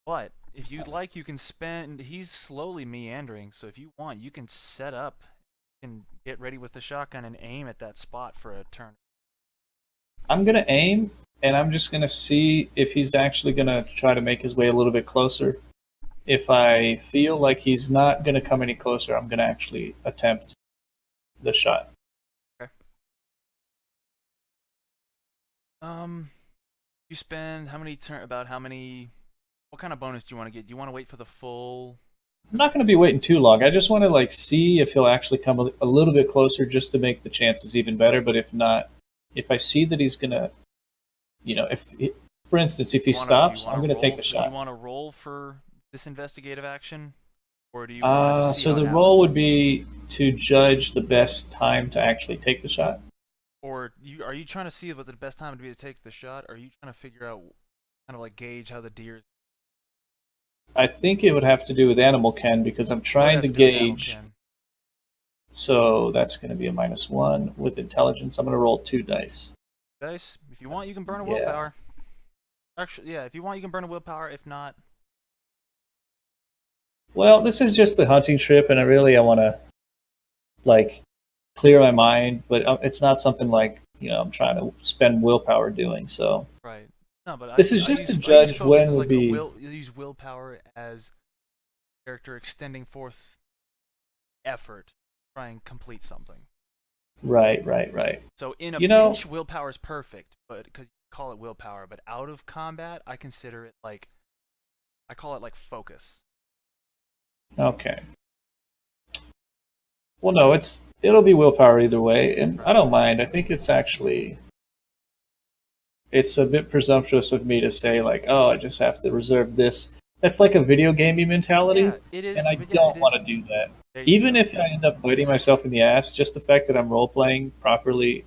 Speaker 1: But if you'd like, you can spend. He's slowly meandering, so if you want, you can set up and get ready with the shotgun and aim at that spot for a turn.
Speaker 2: I'm gonna aim, and I'm just gonna see if he's actually gonna try to make his way a little bit closer. If I feel like he's not gonna come any closer, I'm gonna actually attempt the shot.
Speaker 1: Okay. You spend how many turn? About how many? What kind of bonus do you want to get? Do you want to wait for the full?
Speaker 2: I'm not gonna be waiting too long. I just want to like see if he'll actually come a little bit closer, just to make the chances even better. But if not, if I see that he's gonna, for instance, if he
Speaker 1: Do you
Speaker 2: stops,
Speaker 1: wanna
Speaker 2: I'm gonna
Speaker 1: roll
Speaker 2: take the
Speaker 1: for- Do
Speaker 2: shot.
Speaker 1: you want to roll for this investigative action, or do you want to just see
Speaker 2: So
Speaker 1: how it
Speaker 2: the role
Speaker 1: happens?
Speaker 2: would be to judge the best time to actually take the shot.
Speaker 1: Or are you trying to see what the best time would be to take the shot? Or are you trying to figure out, kind of like gauge how the deer?
Speaker 2: I think it would have to do with animal ken because I'm trying to gauge. So that's going to be a -1 with intelligence. I'm going to roll 2 dice.
Speaker 1: Dice. If you want, you can burn a
Speaker 2: Yeah.
Speaker 1: willpower. Actually, yeah. If you want, you can burn a willpower. If not,
Speaker 2: Well, this is just the hunting trip, and I want to like clear my mind, but it's not something like I'm trying to spend willpower doing. So
Speaker 1: right. No, but
Speaker 2: this is just to
Speaker 1: I use
Speaker 2: judge
Speaker 1: focus
Speaker 2: when
Speaker 1: as
Speaker 2: would
Speaker 1: like
Speaker 2: be
Speaker 1: you use willpower as character extending forth effort, to try and complete something.
Speaker 2: right, right, right.
Speaker 1: So in a
Speaker 2: You know-
Speaker 1: pinch, willpower is perfect, but because you call it willpower, but out of combat, I consider it like I call it like focus.
Speaker 2: Okay. Well, no, it'll be willpower either way, and I don't mind. I think it's a bit presumptuous of me to say like, oh, I just have to reserve this. That's like a video gamey mentality,
Speaker 1: Yeah, it is.
Speaker 2: and I
Speaker 1: but yeah,
Speaker 2: don't
Speaker 1: it
Speaker 2: want to
Speaker 1: is.
Speaker 2: do that.
Speaker 1: There you
Speaker 2: Even
Speaker 1: go.
Speaker 2: if I end up biting myself in the ass, just the fact that I'm role playing properly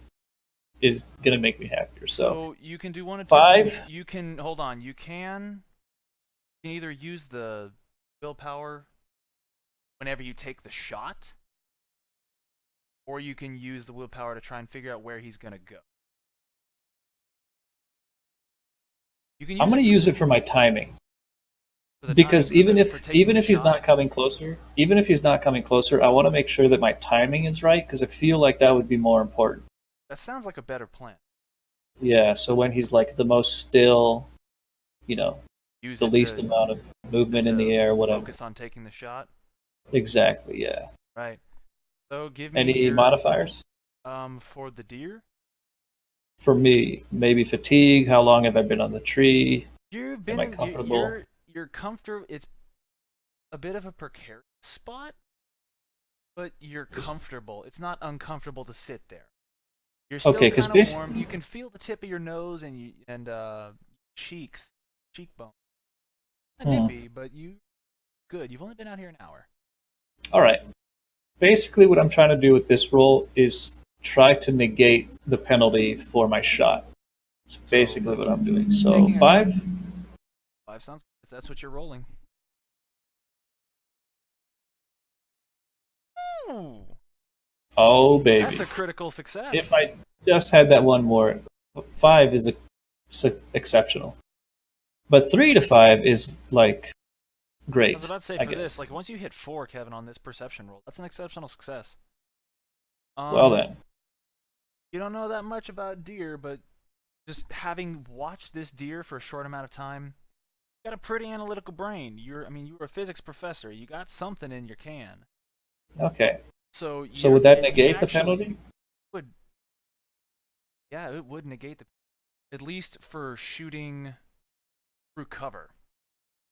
Speaker 2: is gonna make me happier. So
Speaker 1: So you can do one of two
Speaker 2: 5.
Speaker 1: things. You can hold on. You can either use the willpower whenever you take the shot, or you can use the willpower to try and figure out where he's gonna go. You can use
Speaker 2: I'm gonna
Speaker 1: it
Speaker 2: use it for my timing.
Speaker 1: for the
Speaker 2: Because
Speaker 1: timing for taking
Speaker 2: even
Speaker 1: the
Speaker 2: if he's not
Speaker 1: shot.
Speaker 2: coming closer, I want to make sure that my timing is right because I feel like that would be more important.
Speaker 1: That sounds like a better plan.
Speaker 2: Yeah, so when he's like the most still,
Speaker 1: Use
Speaker 2: the
Speaker 1: it
Speaker 2: least
Speaker 1: to,
Speaker 2: amount of movement in
Speaker 1: to
Speaker 2: the air, whatever.
Speaker 1: focus on taking the shot.
Speaker 2: Exactly, yeah.
Speaker 1: Right. So give me
Speaker 2: Any
Speaker 1: your,
Speaker 2: modifiers?
Speaker 1: for the deer.
Speaker 2: For me, maybe fatigue. How long have I been on the tree?
Speaker 1: You've
Speaker 2: Am
Speaker 1: been
Speaker 2: I comfortable?
Speaker 1: you're comfortable. It's a bit of a precarious spot, but you're comfortable. It's not uncomfortable to sit there. You're still
Speaker 2: Okay, 'cause
Speaker 1: kind of
Speaker 2: basi-
Speaker 1: warm. You can feel the tip of your nose and cheekbone. Not nippy, but good. You've only been out here an hour.
Speaker 2: All right. Basically, what I'm trying to do with this roll is try to negate the penalty for my shot. That's basically what I'm doing. So
Speaker 1: Making a-
Speaker 2: 5.
Speaker 1: 5 sounds good if that's what you're rolling. Ooh,
Speaker 2: Oh, baby.
Speaker 1: that's a critical success.
Speaker 2: If I just had that one more, 5 is exceptional. But 3 to 5 is like great.
Speaker 1: I was about to say
Speaker 2: I
Speaker 1: for this,
Speaker 2: guess.
Speaker 1: like once you hit 4, Kevin, on this perception roll, that's an exceptional success.
Speaker 2: Well then,
Speaker 1: You don't know that much about deer, but just having watched this deer for a short amount of time, you got a pretty analytical brain. You were a physics professor. You got something in your can.
Speaker 2: okay.
Speaker 1: So
Speaker 2: So would that
Speaker 1: you
Speaker 2: negate the
Speaker 1: actually
Speaker 2: penalty?
Speaker 1: Would yeah, it would negate the at least for shooting through cover.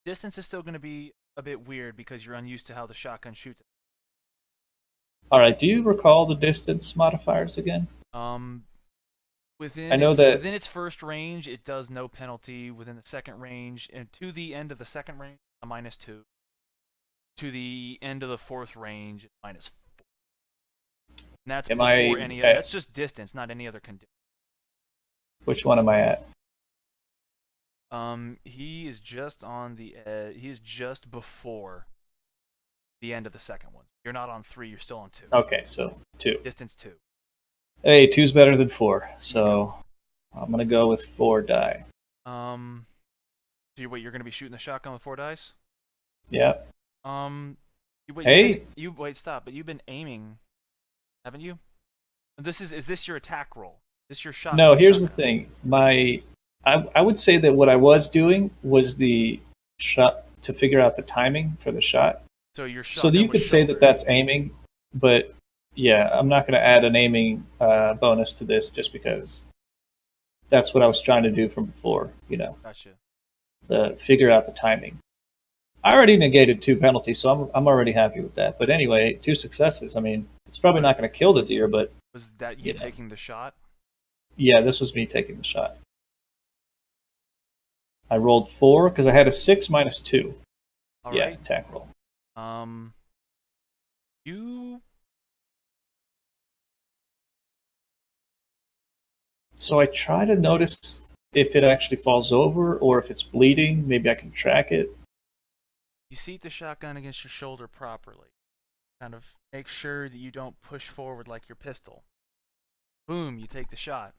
Speaker 1: Distance is still going to be a bit weird because you're unused to how the shotgun shoots.
Speaker 2: All right. Do you recall the distance modifiers again? I
Speaker 1: Within
Speaker 2: know
Speaker 1: its
Speaker 2: that.
Speaker 1: within its first range, it does no penalty. Within the second range, and to the end of the second range, a -2. To the end of the fourth range, -4. And that's
Speaker 2: Am
Speaker 1: before
Speaker 2: I
Speaker 1: any. That's
Speaker 2: at
Speaker 1: just distance, not any other condition.
Speaker 2: which one am I at?
Speaker 1: He is just on the. He is just before the end of the second one. You're not on 3. You're still on 2.
Speaker 2: Okay, so 2.
Speaker 1: Distance 2.
Speaker 2: Hey, two's better than 4, so I'm gonna go with 4 die.
Speaker 1: So you're going to be shooting the shotgun with 4 dice?
Speaker 2: Yeah. Hey.
Speaker 1: Wait, stop. But you've been aiming, haven't you? Is this your attack roll? Is this your shot?
Speaker 2: No, here's the
Speaker 1: shotgun?
Speaker 2: thing. I would say that what I was doing was the shot to figure out the timing for the shot.
Speaker 1: So your
Speaker 2: So
Speaker 1: shotgun
Speaker 2: you
Speaker 1: was
Speaker 2: could say that
Speaker 1: shouldered.
Speaker 2: that's aiming, but yeah, I'm not going to add an aiming bonus to this just because that's what I was trying to do from before.
Speaker 1: Gotcha.
Speaker 2: The figure out the timing. I already negated 2 penalties, so I'm already happy with that. But anyway, 2 successes. I mean, it's probably not going to kill the deer, but
Speaker 1: Was that you taking the shot?
Speaker 2: yeah, this was me taking the shot. I rolled 4 because I had a 6 minus 2.
Speaker 1: All
Speaker 2: Yeah,
Speaker 1: right.
Speaker 2: attack roll.
Speaker 1: You.
Speaker 2: So I try to notice if it actually falls over or if it's bleeding. Maybe I can track it.
Speaker 1: You seat the shotgun against your shoulder properly. Kind of make sure that you don't push forward like your pistol. Boom, you take the shot.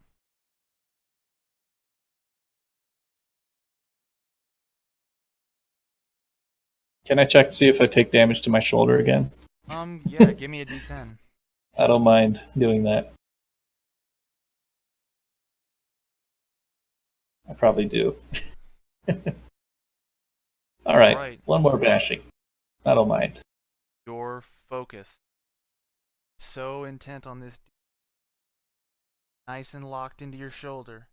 Speaker 2: Can I check to see if I take damage to my shoulder again?
Speaker 1: Yeah, give me a D10.
Speaker 2: I don't mind doing that. I probably do. All right, one more bashing. I don't mind.
Speaker 1: Your focus. So intent on this. Nice and locked into your shoulder.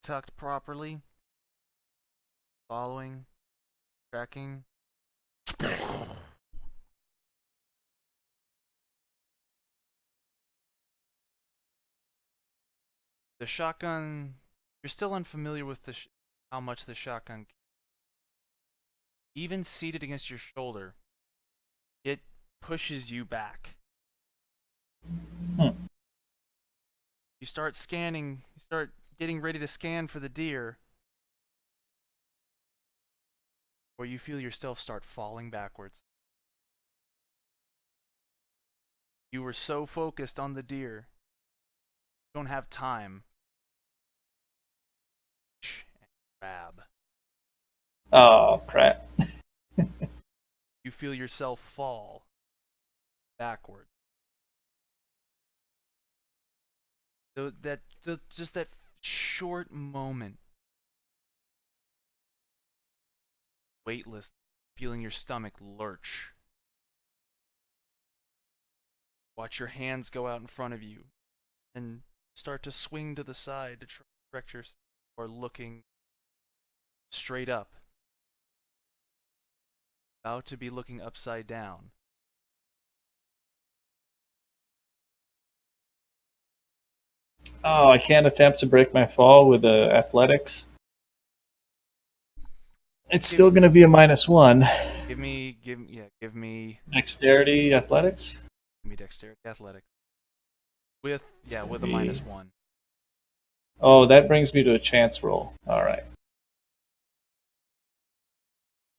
Speaker 1: Tucked properly. Following. Tracking. The shotgun. You're still unfamiliar with how much the shotgun. Even seated against your shoulder, it pushes you back. You start scanning. You start getting ready to scan for the deer. Or you feel yourself start falling backwards. You were so focused on the deer. You don't have time. Grab.
Speaker 2: Oh, crap.
Speaker 1: You feel yourself fall backward. Just that short moment. Weightless, feeling your stomach lurch. Watch your hands go out in front of you and start to swing to the side to try to correct yourself, or looking straight up. About to be looking upside down.
Speaker 2: Oh, I can't attempt to break my fall with athletics. It's still going to be a -1.
Speaker 1: Give me
Speaker 2: Dexterity, athletics.
Speaker 1: dexterity, athletics. With
Speaker 2: It's
Speaker 1: a
Speaker 2: gonna be-
Speaker 1: -1.
Speaker 2: Oh, that brings me to a chance roll. All right.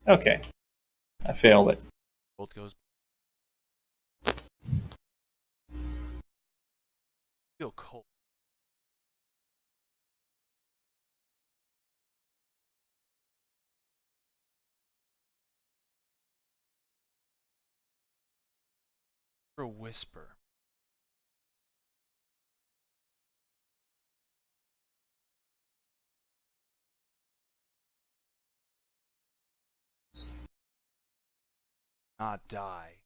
Speaker 2: Okay. I failed it.
Speaker 1: Bolt goes. Feel cold. For a whisper. Not die.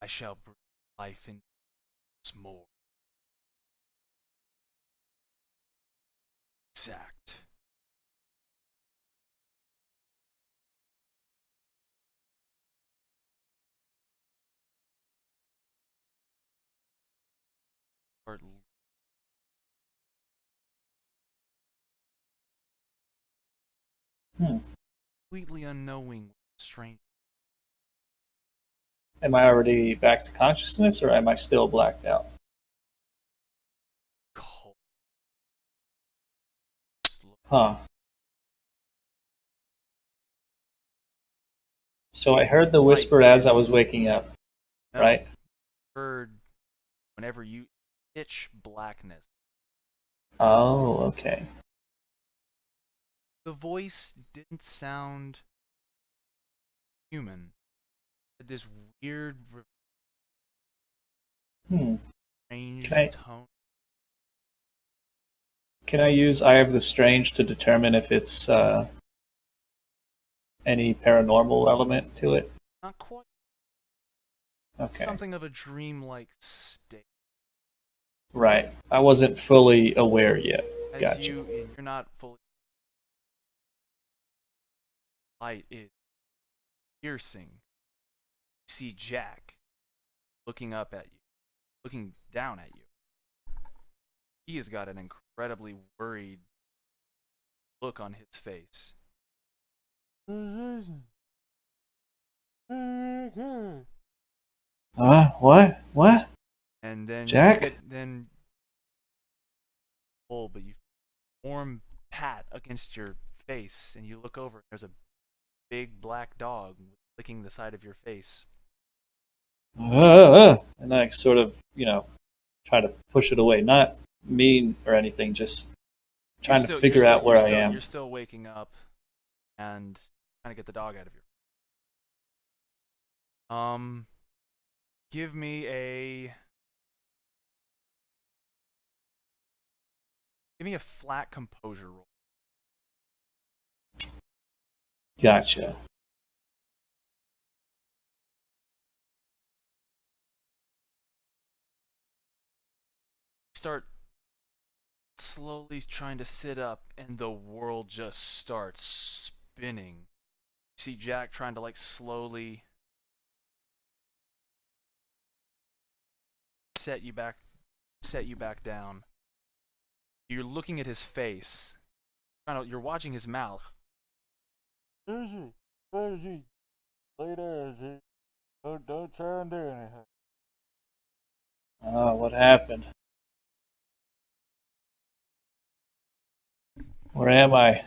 Speaker 1: I shall breathe life in more. Exact. start
Speaker 2: Hmm.
Speaker 1: completely unknowing, strange.
Speaker 2: Am I already back to consciousness, or am I still blacked out?
Speaker 1: Cold.
Speaker 2: Huh. So I heard the whisper as I was waking up,
Speaker 1: No,
Speaker 2: right?
Speaker 1: heard whenever you pitch blackness.
Speaker 2: Oh, okay.
Speaker 1: The voice didn't sound human. It had this weird,
Speaker 2: Hmm.
Speaker 1: strange
Speaker 2: Can I
Speaker 1: tone.
Speaker 2: can I use Eye of the Strange to determine if it's any paranormal element to it?
Speaker 1: Not quite.
Speaker 2: Okay.
Speaker 1: Something of a dreamlike state.
Speaker 2: Right. I wasn't fully aware yet.
Speaker 1: As
Speaker 2: Gotcha.
Speaker 1: you're not fully. Light is piercing. You see Jack looking up at you, looking down at you. He has got an incredibly worried look on his face.
Speaker 2: What? What?
Speaker 1: And then
Speaker 2: Jack?
Speaker 1: but you warm pat against your face, and you look over. There's a big black dog licking the side of your face.
Speaker 2: And I sort of, try to push it away. Not mean or anything, just trying to figure out where I am.
Speaker 1: You're still waking up and trying to get the dog out of your. Give me a flat composure roll.
Speaker 2: Gotcha.
Speaker 1: Start slowly trying to sit up, and the world just starts spinning. You see Jack trying to slowly set you back down. You're looking at his face. You're watching his mouth.
Speaker 3: Easy, easy. Lay there, easy. Don't try and do anything.
Speaker 2: Oh, what happened? Where am I?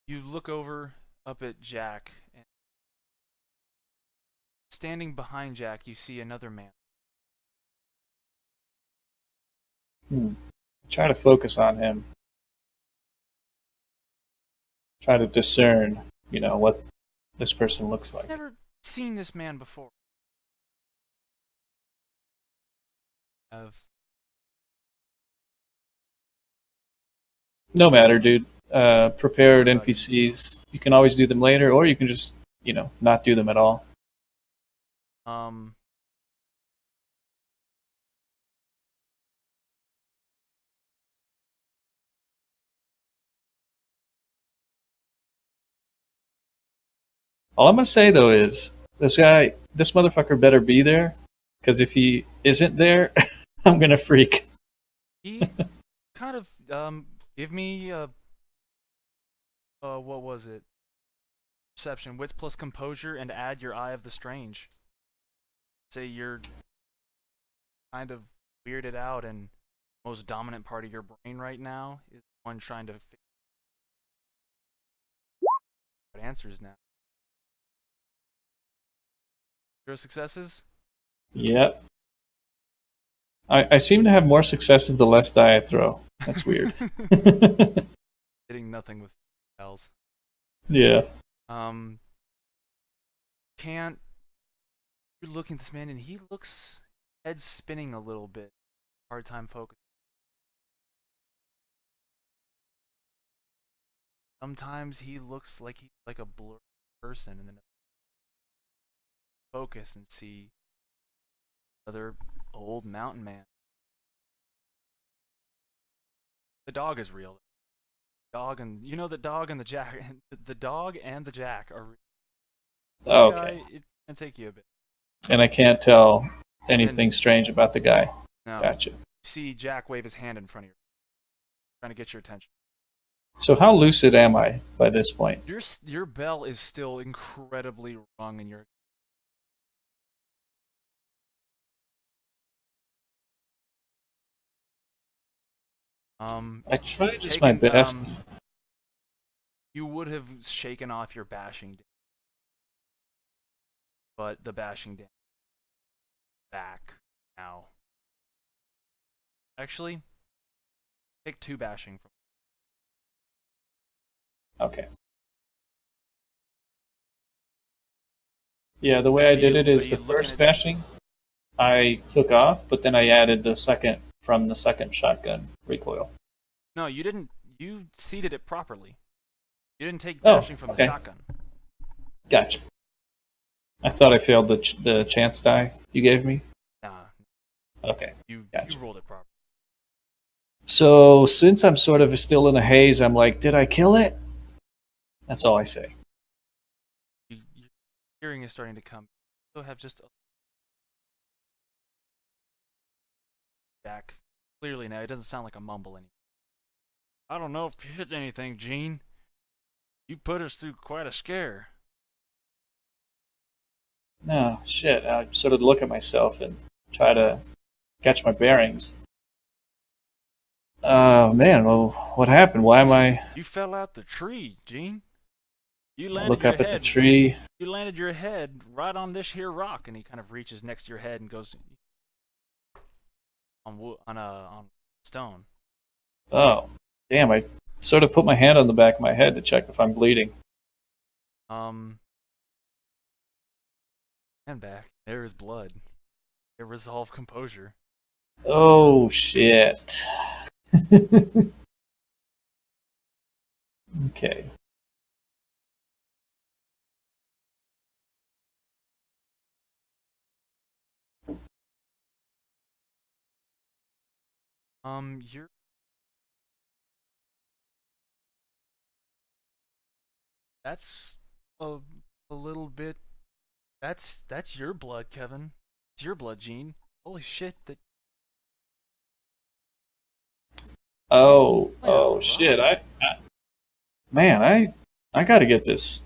Speaker 1: You look over up at Jack, and standing behind Jack, you see another man.
Speaker 2: Try to focus on him. Try to discern, what this person looks like.
Speaker 1: Never seen this man before.
Speaker 2: No matter, dude. Prepared NPCs. You can always do them later, or you can just, not do them at all. All I'm gonna say though is this motherfucker better be there, because if he isn't there, I'm gonna freak.
Speaker 1: He kind of give me what was it? Perception, wits plus composure, and add your Eye of the Strange. Say you're kind of weirded out, and most dominant part of your brain right now is one trying to figure out answers now. 0 successes?
Speaker 2: Yep. I seem to have more successes the less die I throw. That's weird.
Speaker 1: Hitting nothing with spells.
Speaker 2: Yeah.
Speaker 1: You're looking at this man, and he looks head spinning a little bit. Hard time focusing. Sometimes he looks like he's like a blurred person, and then focus and see another old mountain man. The dog is real. Dog and the dog and the Jack. The dog and the Jack are real. This
Speaker 2: Okay.
Speaker 1: guy, it's gonna take you a bit.
Speaker 2: And I can't tell anything strange about the guy.
Speaker 1: Now,
Speaker 2: Gotcha.
Speaker 1: you see Jack wave his hand in front of you, trying to get your attention.
Speaker 2: So how lucid am I by this point?
Speaker 1: Your bell is still incredibly rung in your.
Speaker 2: I tried just my best.
Speaker 1: You would have shaken off your bashing damage, but the bashing damage back now. Actually, take 2 bashing from.
Speaker 2: Okay. Yeah, the way I did it is the first bashing I took off, but then I added the second from the second shotgun recoil.
Speaker 1: No, you didn't. You seated it properly. You didn't take
Speaker 2: Oh,
Speaker 1: bashing from
Speaker 2: okay.
Speaker 1: the shotgun.
Speaker 2: Gotcha. I thought I failed the chance die you gave me.
Speaker 1: Nah,
Speaker 2: Okay.
Speaker 1: you
Speaker 2: Gotcha.
Speaker 1: rolled it properly.
Speaker 2: So since I'm sort of still in a haze, I'm like, did I kill it? That's all I say.
Speaker 1: Your hearing is starting to come. You have just Jack. Clearly now, it doesn't sound like a mumble anymore. I don't know if you hit anything, Gene. You put us through quite a scare.
Speaker 2: No, shit. I sort of look at myself and try to catch my bearings. Man, well, what happened? Why am I...
Speaker 1: You fell out the tree, Gene. You
Speaker 2: I
Speaker 1: landed
Speaker 2: look
Speaker 1: your
Speaker 2: up at
Speaker 1: head.
Speaker 2: the tree.
Speaker 1: You landed your head right on this here rock, and he kind of reaches next to your head and goes on stone.
Speaker 2: Oh, damn, I sort of put my hand on the back of my head to check if I'm bleeding.
Speaker 1: And back. There is blood. They resolve composure.
Speaker 2: Oh, shit. Okay.
Speaker 1: You're that's a little bit. That's your blood, Kevin. It's your blood, Gene. Holy shit!
Speaker 2: Oh, shit. Man, I gotta get this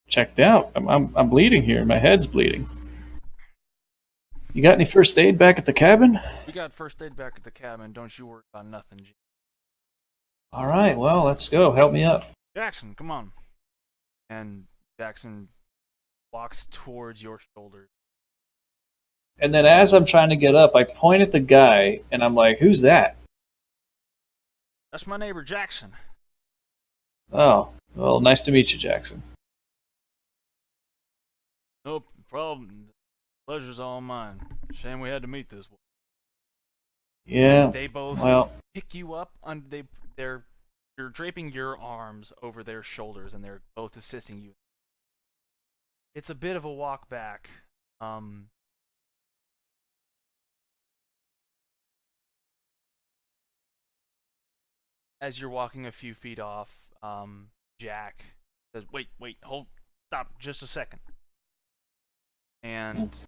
Speaker 2: checked out. I'm bleeding here. My head's bleeding. You got any first aid back at the cabin?
Speaker 1: We got first aid back at the cabin. Don't you worry about nothing, Gene.
Speaker 2: All right, well, let's go. Help me up.
Speaker 1: Jackson, come on. And Jackson walks towards your shoulder.
Speaker 2: And then as I'm trying to get up, I point at the guy, and I'm like, who's that?
Speaker 1: That's my neighbor, Jackson.
Speaker 2: Oh, well, nice to meet you, Jackson.
Speaker 1: No problem. Pleasure's all mine. Shame we had to meet this way.
Speaker 2: Yeah,
Speaker 1: They both
Speaker 2: well,
Speaker 1: pick you up. You're draping your arms over their shoulders, and they're both assisting you. It's a bit of a walk back. As you're walking a few feet off, Jack says, "Wait, hold, stop, just a second," and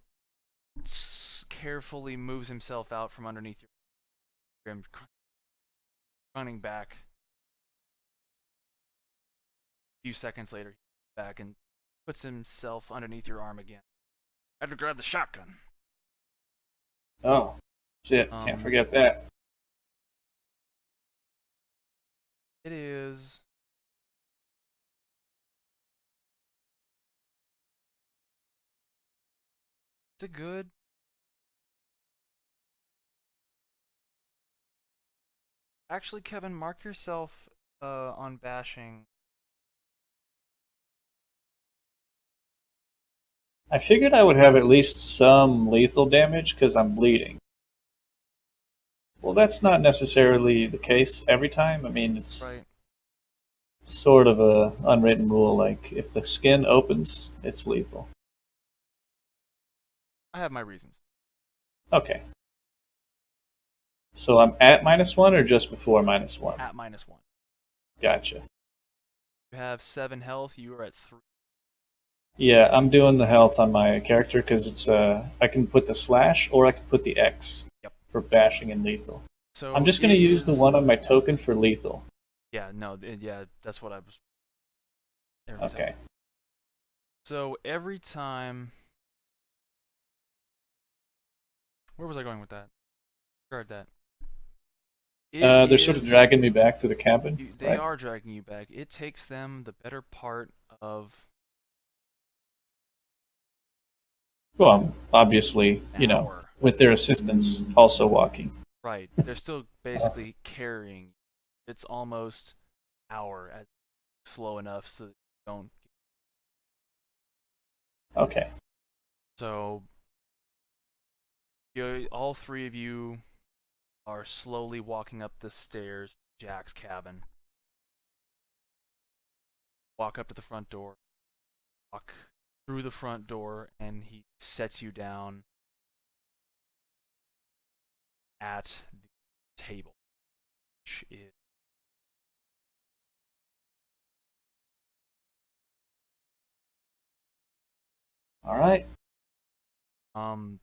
Speaker 1: carefully moves himself out from underneath your rim, running back. A few seconds later, he's back and puts himself underneath your arm again. I had to grab the shotgun.
Speaker 2: oh, shit, can't forget that.
Speaker 1: It is. Is it good? Actually, Kevin, mark yourself on bashing.
Speaker 2: I figured I would have at least some lethal damage because I'm bleeding. Well, that's not necessarily the case every time. I mean, it's
Speaker 1: Right.
Speaker 2: sort of a unwritten rule. Like, if the skin opens, it's lethal.
Speaker 1: I have my reasons.
Speaker 2: Okay. So I'm at -1 or just before -1?
Speaker 1: At -1.
Speaker 2: Gotcha.
Speaker 1: You have 7 health. You are at 3.
Speaker 2: Yeah, I'm doing the health on my character because it's I can put the slash or I can put the X.
Speaker 1: Yep.
Speaker 2: for bashing and lethal?
Speaker 1: So
Speaker 2: I'm just going to
Speaker 1: it
Speaker 2: use the
Speaker 1: is-
Speaker 2: one on my token for lethal.
Speaker 1: Yeah, no, yeah, that's what I was. Every time.
Speaker 2: Okay.
Speaker 1: So every time. Where was I going with that? Heard that.
Speaker 2: They're sort of
Speaker 1: is-
Speaker 2: dragging me back to the cabin.
Speaker 1: They
Speaker 2: right?
Speaker 1: are dragging you back. It takes them the better part of
Speaker 2: Well, obviously,
Speaker 1: an hour.
Speaker 2: with their assistance also walking.
Speaker 1: Right. They're still basically carrying. It's almost hour as slow enough so that you don't.
Speaker 2: Okay.
Speaker 1: So all three of you are slowly walking up the stairs to Jack's cabin. Walk up to the front door. Walk through the front door, and he sets you down at the table, which is
Speaker 2: All right.
Speaker 1: um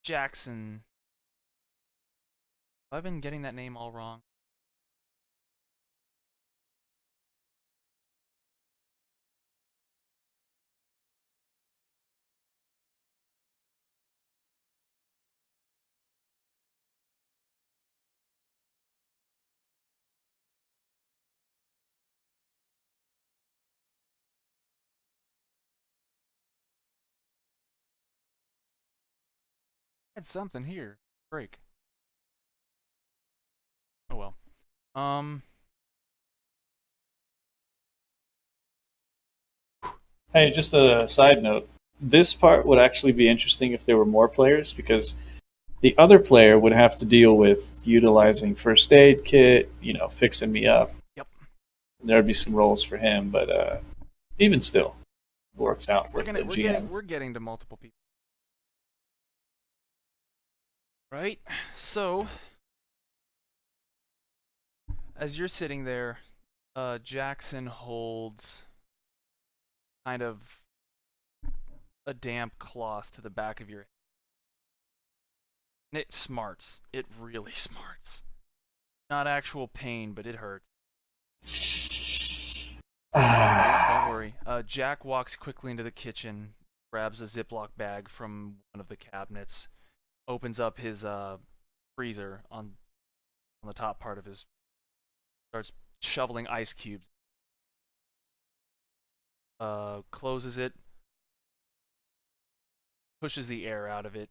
Speaker 1: Jackson. Have I been getting that name all wrong? I had something here. Break. Oh well.
Speaker 2: Hey, just a side note. This part would actually be interesting if there were more players because the other player would have to deal with utilizing first aid kit, fixing me up.
Speaker 1: Yep.
Speaker 2: There'd be some roles for him, but even still, works out
Speaker 1: We're
Speaker 2: with the GM.
Speaker 1: getting to multiple people. Right? So as you're sitting there, Jackson holds kind of a damp cloth to the back of your head. And it smarts. It really smarts. Not actual pain, but it hurts. Don't worry. Jack walks quickly into the kitchen, grabs a Ziploc bag from one of the cabinets, opens up his freezer on the top part of his, starts shoveling ice cubes. Closes it, pushes the air out of it,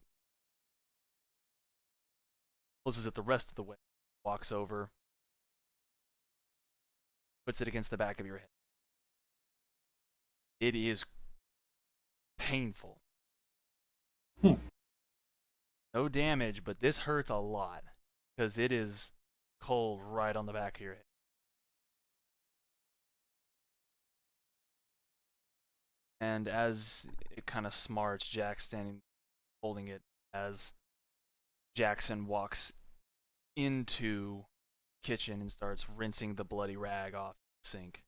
Speaker 1: closes it the rest of the way, walks over, puts it against the back of your head. It is painful. No damage, but this hurts a lot because it is cold right on the back of your head. And as it kind of smarts, Jack's standing holding it as Jackson walks into the kitchen and starts rinsing the bloody rag off the sink.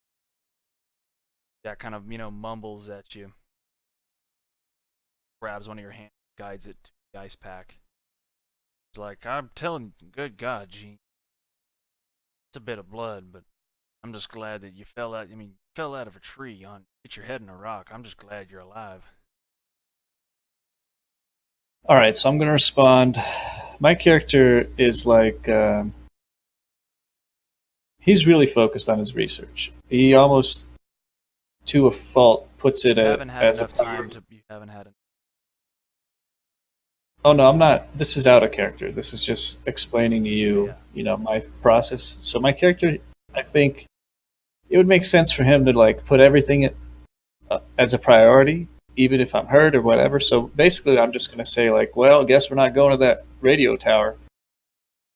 Speaker 1: Jack kind of, mumbles at you, grabs one of your hands, guides it to the ice pack. He's like, I'm telling you, good God, Gene. It's a bit of blood, but I'm just glad that you fell out. Fell out of a tree hit your head in a rock. I'm just glad you're alive.
Speaker 2: All right, so I'm going to respond. My character is like, he's really focused on his research. He almost, to a fault, puts it
Speaker 1: You haven't had
Speaker 2: as a
Speaker 1: enough time
Speaker 2: priority.
Speaker 1: to. You haven't had it.
Speaker 2: Oh no, I'm not. This is out of character. This is just explaining to you,
Speaker 1: Yeah.
Speaker 2: my process. So my character, I think, it would make sense for him to like put everything as a priority, even if I'm hurt or whatever. So basically, I'm just gonna say like, well, I guess we're not going to that radio tower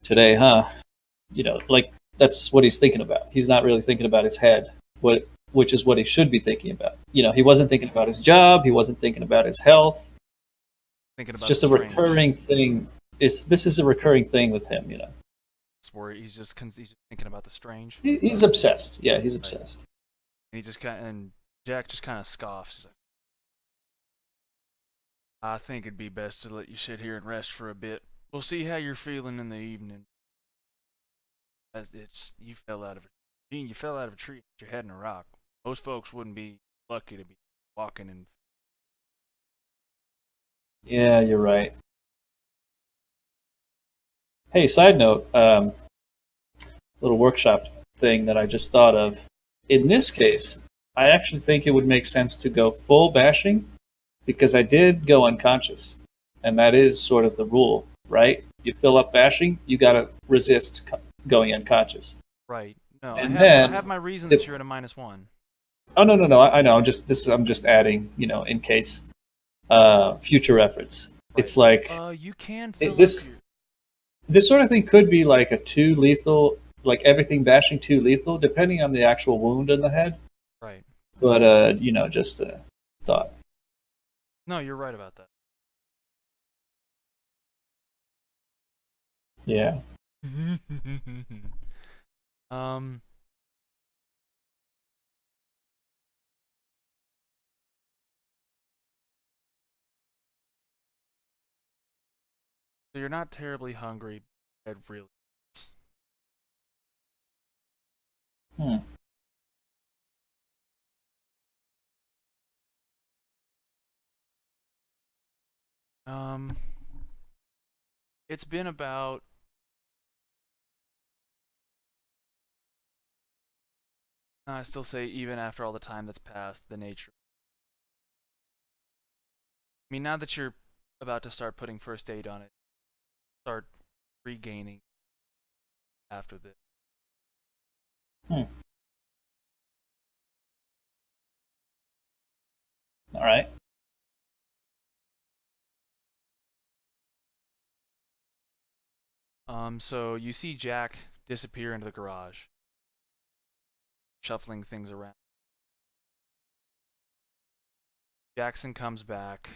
Speaker 2: today, huh? Like that's what he's thinking about. He's not really thinking about his head, which is what he should be thinking about. He wasn't thinking about his job. He wasn't thinking about his health.
Speaker 1: Thinking
Speaker 2: It's
Speaker 1: about
Speaker 2: just a
Speaker 1: the strange.
Speaker 2: recurring thing. This is a recurring thing with him,
Speaker 1: where he's just thinking about the strange.
Speaker 2: He's obsessed. Yeah, he's obsessed.
Speaker 1: And and Jack just kind of scoffs. He's like, I think it'd be best to let you sit here and rest for a bit. We'll see how you're feeling in the evening. You fell out of a tree. Your head in a rock. Most folks wouldn't be lucky to be walking in.
Speaker 2: Yeah, you're right. Hey, side note, little workshop thing that I just thought of. In this case, I actually think it would make sense to go full bashing because I did go unconscious, and that is sort of the rule, right? You fill up bashing, you gotta resist going unconscious.
Speaker 1: Right. No,
Speaker 2: And
Speaker 1: I
Speaker 2: then
Speaker 1: have my reason
Speaker 2: the-
Speaker 1: that you're at a -1.
Speaker 2: Oh no! I know. I'm just adding, in case future reference.
Speaker 1: Right.
Speaker 2: It's like
Speaker 1: You can fill
Speaker 2: this
Speaker 1: up your...
Speaker 2: this sort of thing could be like a 2 lethal, like everything bashing 2 lethal, depending on the actual wound in the head.
Speaker 1: Right.
Speaker 2: But just a thought.
Speaker 1: No, you're right about that.
Speaker 2: Yeah.
Speaker 1: um. So you're not terribly hungry, but really.
Speaker 2: Hmm.
Speaker 1: It's been about... I still say, even after all the time that's passed, the nature. I mean, now that you're about to start putting first aid on it, start regaining after this.
Speaker 2: Hmm. All right.
Speaker 1: So you see Jack disappear into the garage, shuffling things around. Jackson comes back.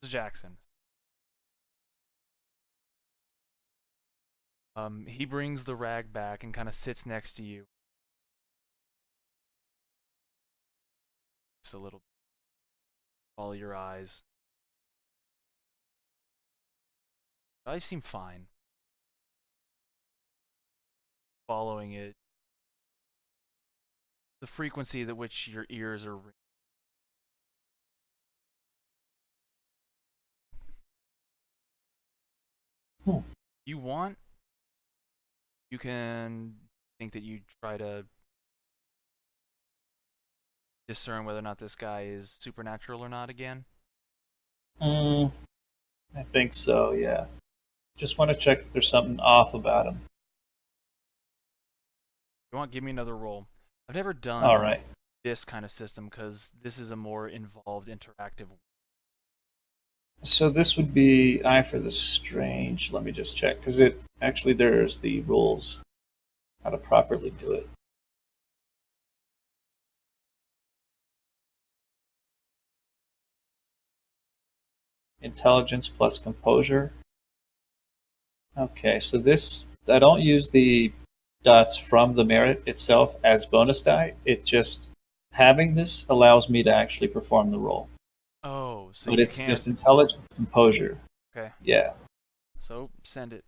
Speaker 1: This is Jackson. He brings the rag back and kind of sits next to you. It's a little... Follow your eyes. I seem fine. Following it. The frequency at which your ears are ringing. You want, you can think that you try to discern whether or not this guy is supernatural or not again.
Speaker 2: I think so. Yeah. Just want to check if there's something off about him.
Speaker 1: You want, give me another roll. I've never done
Speaker 2: All right.
Speaker 1: this kind of system because this is a more involved, interactive.
Speaker 2: So this would be Eye for the Strange. Let me just check because there's the rules how to properly do it. Intelligence plus composure. Okay, so this I don't use the dots from the merit itself as bonus die. It just having this allows me to actually perform the role.
Speaker 1: Oh, so
Speaker 2: But
Speaker 1: you
Speaker 2: it's
Speaker 1: can't...
Speaker 2: just intelligence composure.
Speaker 1: Okay.
Speaker 2: Yeah.
Speaker 1: So send it.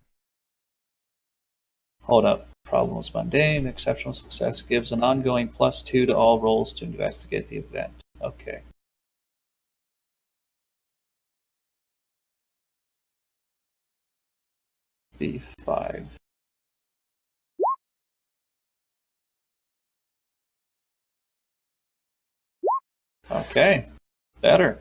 Speaker 2: Hold up. Problem was mundane. Exceptional success gives an ongoing +2 to all rolls to investigate the event. Okay. B5. Okay. Better.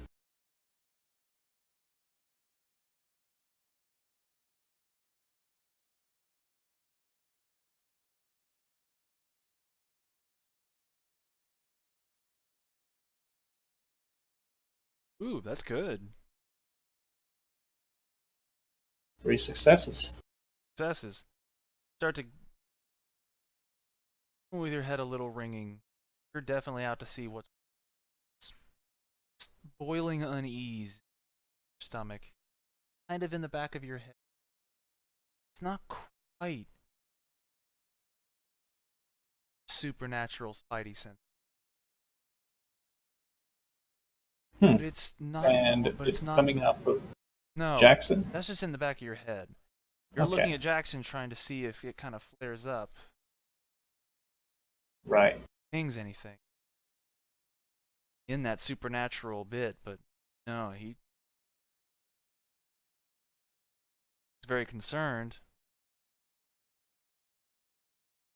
Speaker 1: Ooh, that's good.
Speaker 2: 3 successes.
Speaker 1: successes, start to with your head a little ringing. You're definitely out to see what's boiling unease in your stomach, kind of in the back of your head. It's not quite supernatural spidey sense. But it's not.
Speaker 2: And
Speaker 1: but
Speaker 2: it's
Speaker 1: not.
Speaker 2: coming out for
Speaker 1: No,
Speaker 2: Jackson?
Speaker 1: that's just in the back of your head. You're
Speaker 2: Okay.
Speaker 1: looking at Jackson trying to see if it kind of flares up,
Speaker 2: Right.
Speaker 1: pings anything in that supernatural bit, but no, he's very concerned.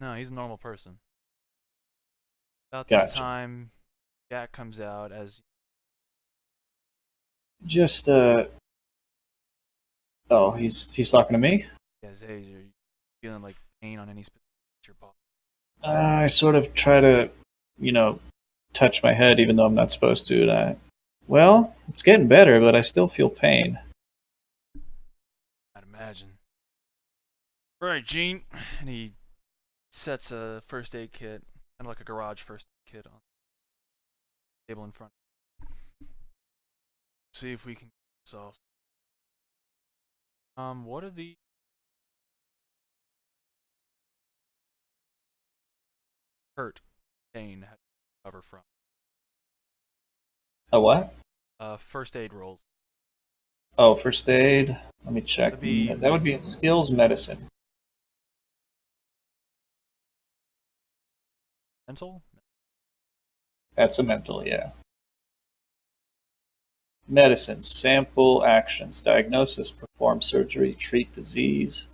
Speaker 1: No, he's a normal person. About this
Speaker 2: Gotcha.
Speaker 1: time, Jack comes out as
Speaker 2: Just oh, he's talking to me?
Speaker 1: hey, are you feeling like pain on any specific your body?
Speaker 2: I sort of try to, touch my head even though I'm not supposed to. And well, it's getting better, but I still feel pain.
Speaker 1: I'd imagine. Right, Gene. And he sets a first aid kit, kind of like a garage first aid kit, on the table in front. See if we can solve. What are the hurt, pain, how do you recover from?
Speaker 2: A what?
Speaker 1: First aid rolls.
Speaker 2: Oh, first aid. Let me check.
Speaker 1: That'd
Speaker 2: Would be in skills medicine.
Speaker 1: Mental?
Speaker 2: That's a mental, yeah. Medicine, sample actions, diagnosis, perform surgery, treat disease.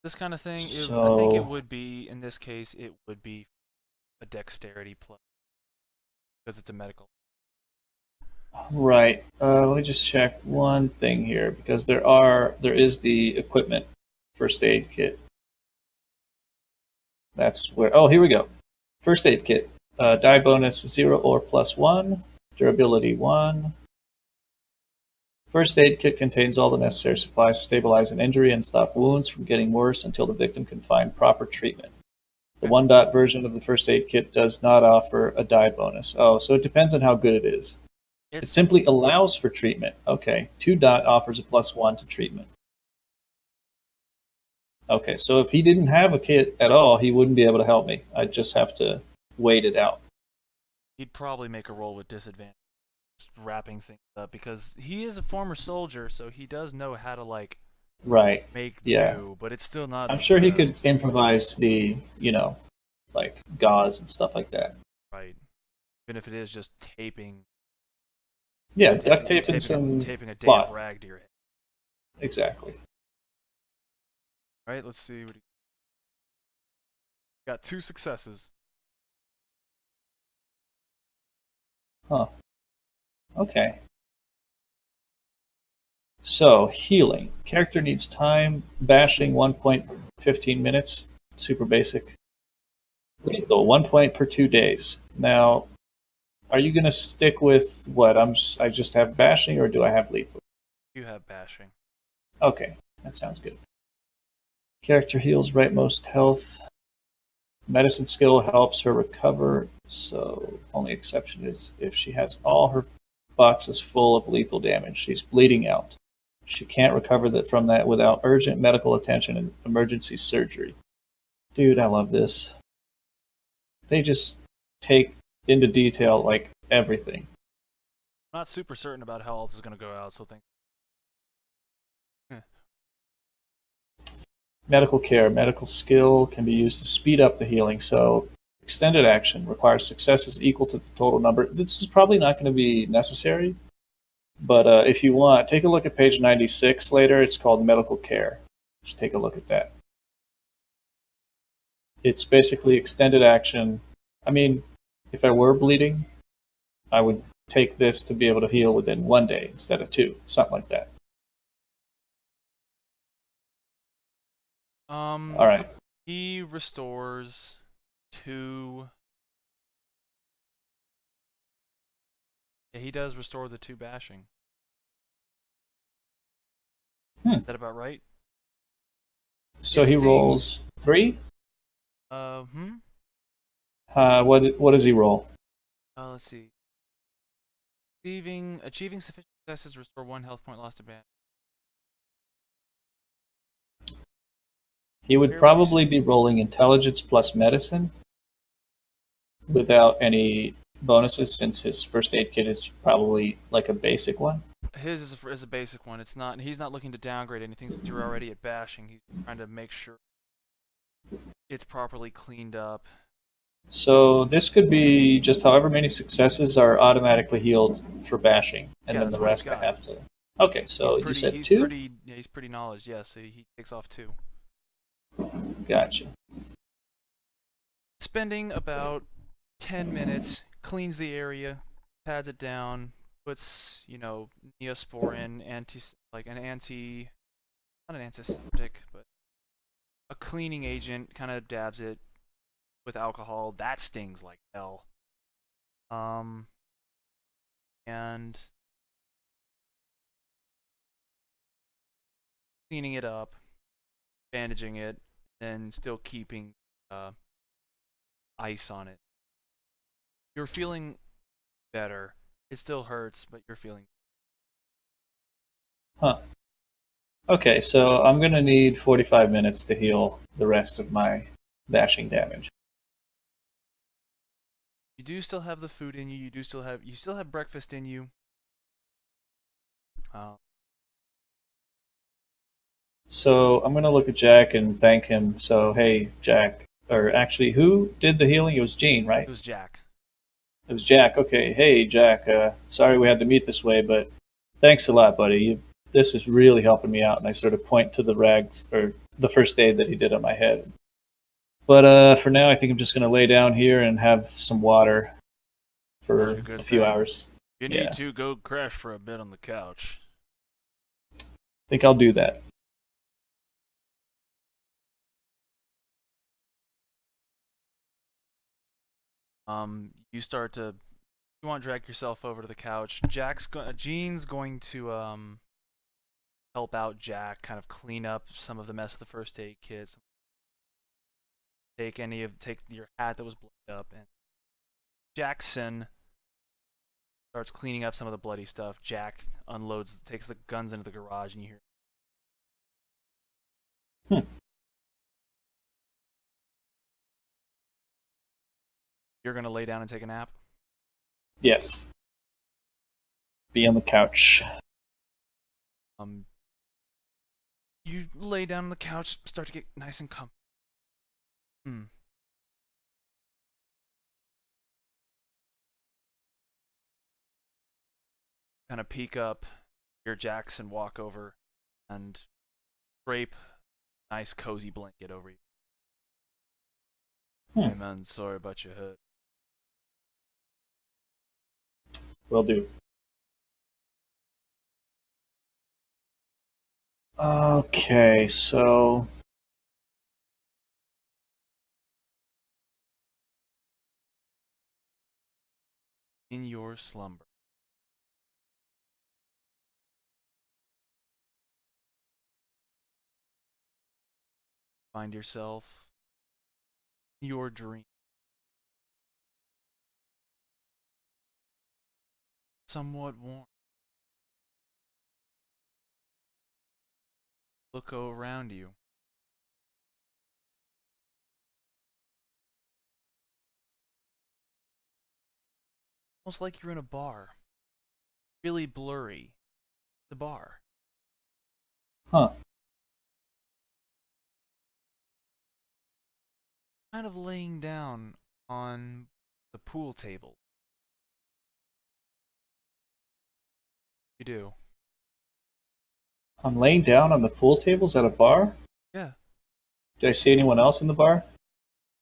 Speaker 1: This kind of thing, I think
Speaker 2: So-
Speaker 1: it would be, in this case, it would be a dexterity plus. Because it's a medical.
Speaker 2: Right. Let me just check one thing here because there is the equipment first aid kit. That's where. Oh, here we go. First aid kit. Die bonus 0 or +1. Durability 1. First aid kit contains all the necessary supplies to stabilize an injury and stop wounds from getting worse until the victim can find proper treatment. The 1-dot version of the first aid kit does not offer a die bonus. Oh, so it depends on how good it is. It simply allows for treatment. Okay. 2-dot offers a +1 to treatment. Okay, so if he didn't have a kit at all, he wouldn't be able to help me. I'd just have to wait it out.
Speaker 1: He'd probably make a roll with disadvantage, just wrapping things up, because he is a former soldier, so he does know how to, like,
Speaker 2: Right.
Speaker 1: make
Speaker 2: Yeah.
Speaker 1: do, but it's still not
Speaker 2: I'm
Speaker 1: the
Speaker 2: sure he could
Speaker 1: best.
Speaker 2: improvise the, like gauze and stuff like that.
Speaker 1: Right. Even if it is just taping.
Speaker 2: Yeah, duct tape and some
Speaker 1: taping a damp
Speaker 2: cloth.
Speaker 1: rag to your head.
Speaker 2: Exactly.
Speaker 1: Right, let's see what he got. 2 successes.
Speaker 2: Huh. Okay. So, healing. Character needs time. Bashing 1.15 minutes. Super basic. Lethal 1 point per 2 days. Now, are you going to stick with what? I just have bashing, or do I have lethal?
Speaker 1: You have bashing.
Speaker 2: Okay, that sounds good. Character heals rightmost health. Medicine skill helps her recover, so only exception is if she has all her boxes full of lethal damage. She's bleeding out. She can't recover from that without urgent medical attention and emergency surgery. Dude, I love this. They just take into detail like everything.
Speaker 1: I'm not super certain about how all this is going to go out, so think.
Speaker 2: Medical care, medical skill can be used to speed up the healing. So extended action requires successes equal to the total number. This is probably not going to be necessary, but if you want, take a look at page 96 later. It's called medical care. Just take a look at that. It's basically extended action. I mean, if I were bleeding, I would take this to be able to heal within 1 day instead of 2, something like that. All right.
Speaker 1: He restores 2. Yeah, he does restore the 2 bashing.
Speaker 2: Hmm.
Speaker 1: Is that about right?
Speaker 2: So
Speaker 1: It
Speaker 2: he
Speaker 1: stings.
Speaker 2: rolls 3.
Speaker 1: Hmm.
Speaker 2: What does he roll?
Speaker 1: Let's see. Achieving sufficient successes restore 1 health point lost to ban.
Speaker 2: He would
Speaker 1: Where would you
Speaker 2: probably be rolling intelligence plus medicine without any bonuses, since his first aid kit is probably like a basic one.
Speaker 1: His is a basic one. It's not. He's not looking to downgrade anything since you're already at bashing. He's trying to make sure it's properly cleaned up.
Speaker 2: So this could be just however many successes are automatically healed for bashing, and
Speaker 1: Yeah,
Speaker 2: then
Speaker 1: that's
Speaker 2: the
Speaker 1: what he's
Speaker 2: rest I
Speaker 1: got.
Speaker 2: have to. Okay, so you said
Speaker 1: he's
Speaker 2: 2.
Speaker 1: pretty. Yeah, he's pretty knowledge. Yeah, so he takes off 2.
Speaker 2: Gotcha.
Speaker 1: Spending about 10 minutes, cleans the area, pads it down, puts Neosporin, not an antiseptic, but a cleaning agent. Kind of dabs it with alcohol. That stings like hell. And cleaning it up, bandaging it, and still keeping ice on it. You're feeling better. It still hurts, but you're feeling.
Speaker 2: Huh. Okay, so I'm gonna need 45 minutes to heal the rest of my bashing damage.
Speaker 1: You do still have the food in you. You still have breakfast in you.
Speaker 2: So I'm gonna look at Jack and thank him. So hey, Jack, or actually, who did the healing? It was Gene, right?
Speaker 1: It was Jack.
Speaker 2: It was Jack. Okay, hey Jack. Sorry we had to meet this way, but thanks a lot, buddy. This is really helping me out. And I sort of point to the rags or the first aid that he did on my head. But for now, I think I'm just gonna lay down here and have some water for
Speaker 1: That's a good
Speaker 2: a few
Speaker 1: thing.
Speaker 2: hours.
Speaker 1: You
Speaker 2: Yeah.
Speaker 1: need to go crash for a bit on the couch.
Speaker 2: I think I'll do that.
Speaker 1: You start to. You want to drag yourself over to the couch. Gene's going to help out Jack, kind of clean up some of the mess of the first aid kit. Take your hat that was bloodied up, and Jackson starts cleaning up some of the bloody stuff. Jack takes the guns into the garage, and you hear. You're gonna lay down and take a nap?
Speaker 2: Yes. Be on the couch.
Speaker 1: You lay down on the couch, start to get nice and comfy. Kind of peek up, hear Jackson walk over, and drape a nice cozy blanket over you. Hey man, sorry about your head.
Speaker 2: Will do. Okay, so
Speaker 1: In your slumber, find yourself in your dream. Somewhat warm. Look around you. Almost like you're in a bar. Really blurry. The bar.
Speaker 2: Huh.
Speaker 1: Kind of laying down on the pool table. You do.
Speaker 2: I'm laying down on the pool tables at a bar?
Speaker 1: Yeah.
Speaker 2: Do I see anyone else in the bar?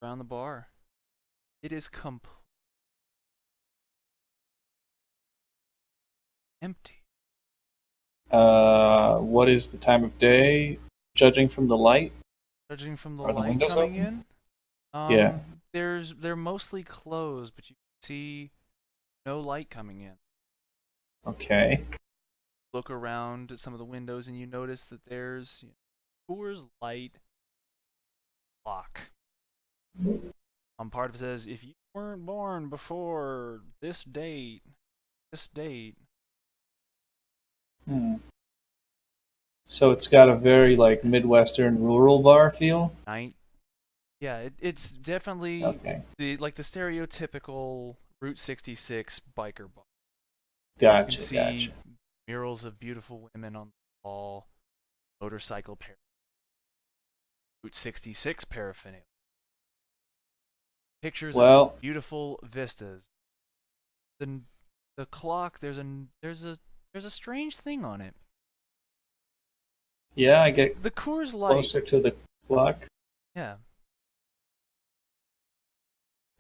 Speaker 1: Around the bar. It is completely empty.
Speaker 2: What is the time of day, judging from the light?
Speaker 1: Judging from the
Speaker 2: Are the
Speaker 1: light
Speaker 2: windows
Speaker 1: coming
Speaker 2: open?
Speaker 1: in,
Speaker 2: Yeah.
Speaker 1: they're mostly closed, but you can see no light coming in.
Speaker 2: Okay.
Speaker 1: Look around at some of the windows, and you notice that there's Coors Light clock. On part of it says, if you weren't born before this date,
Speaker 2: Hmm. So it's got a very like Midwestern rural bar feel.
Speaker 1: night. Yeah, it's definitely
Speaker 2: Okay,
Speaker 1: the stereotypical Route 66 biker bar. You can
Speaker 2: gotcha,
Speaker 1: see
Speaker 2: gotcha.
Speaker 1: murals of beautiful women on the wall, motorcycle Route 66 paraphernalia, pictures of
Speaker 2: Well,
Speaker 1: beautiful vistas. The the clock, there's a strange thing on it.
Speaker 2: yeah, I get
Speaker 1: The Coors Light.
Speaker 2: closer to the clock.
Speaker 1: Yeah.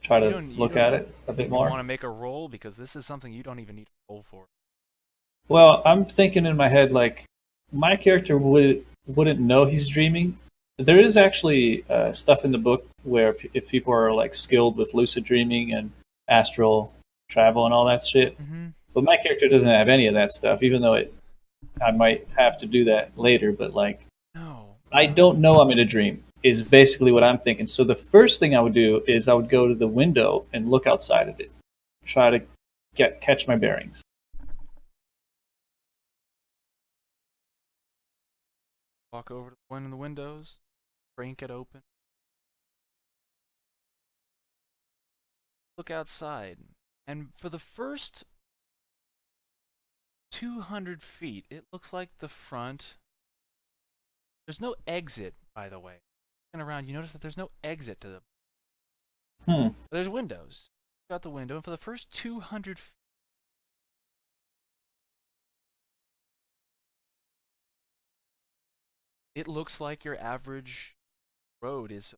Speaker 2: Try
Speaker 1: You
Speaker 2: to
Speaker 1: don't
Speaker 2: look at it a bit
Speaker 1: want
Speaker 2: more.
Speaker 1: to make a roll because this is something you don't even need to roll for.
Speaker 2: Well, I'm thinking in my head like my character wouldn't know he's dreaming. There is actually stuff in the book where if people are like skilled with lucid dreaming and astral travel and all that shit,
Speaker 1: Mm-hmm.
Speaker 2: but my character doesn't have any of that stuff. Even though I might have to do that later, but like
Speaker 1: No.
Speaker 2: I don't know I'm in a dream is basically what I'm thinking. So the first thing I would do is I would go to the window and look outside of it, try to catch my bearings.
Speaker 1: Walk over to one of the windows, crank it open, look outside, and for the first 200 feet, it looks like the front. There's no exit, by the way. Looking around, you notice that there's no exit to the.
Speaker 2: Hmm.
Speaker 1: There's windows. Got the window, and for the first 200 feet, it looks like your average road is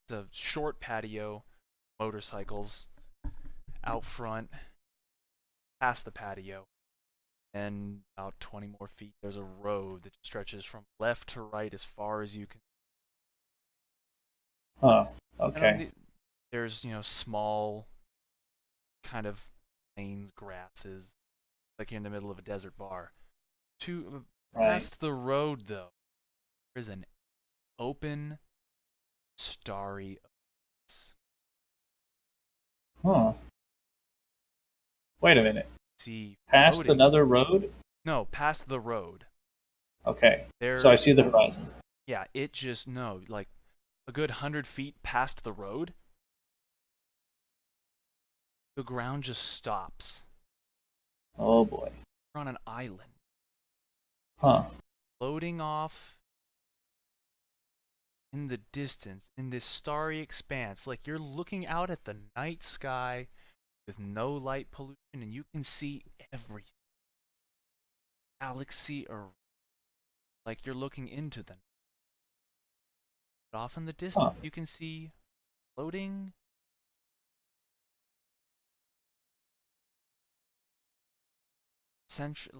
Speaker 1: the short patio, motorcycles out front, past the patio, and about 20 more feet, there's a road that stretches from left to right as far as you can.
Speaker 2: Huh.
Speaker 1: And
Speaker 2: Okay.
Speaker 1: there's small kind of plains, grasses, like you're in the middle of a desert bar.
Speaker 2: Right.
Speaker 1: Past the road, though, there's an open, starry abyss.
Speaker 2: Huh. Wait a minute.
Speaker 1: See,
Speaker 2: Past
Speaker 1: floating.
Speaker 2: another road?
Speaker 1: No, past the road.
Speaker 2: Okay.
Speaker 1: There.
Speaker 2: So I see the horizon.
Speaker 1: Yeah, it just no, like a good 100 feet past the road, the ground just stops.
Speaker 2: Oh boy.
Speaker 1: You're on an island,
Speaker 2: Huh.
Speaker 1: floating off in the distance, in this starry expanse, like you're looking out at the night sky with no light pollution, and you can see everything. Galaxy or like you're looking into them. But off in the distance,
Speaker 2: Huh.
Speaker 1: you can see floating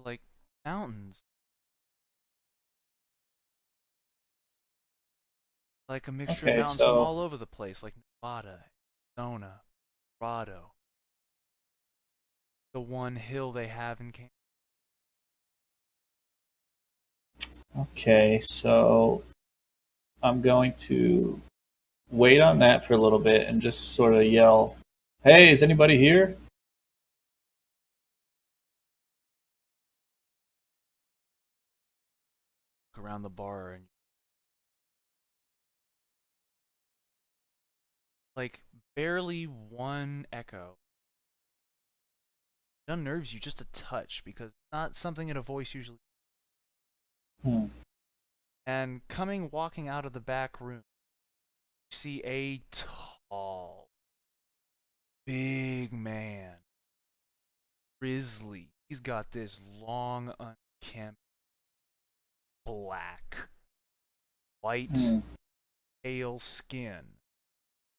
Speaker 1: like mountains, like a mixture of
Speaker 2: Okay.
Speaker 1: mountains from
Speaker 2: So
Speaker 1: all over the place, like Nevada, Arizona, Colorado, the one hill they have in Canada.
Speaker 2: okay. So I'm going to wait on that for a little bit and just sort of yell, "Hey, is anybody here?"
Speaker 1: Look around the bar and like barely one echo. It unnerves you just a touch because it's not something in a voice usually.
Speaker 2: Hmm.
Speaker 1: And walking out of the back room, you see a tall, big man, grizzly. He's got this long, unkempt, black, white,
Speaker 2: Hmm.
Speaker 1: pale skin,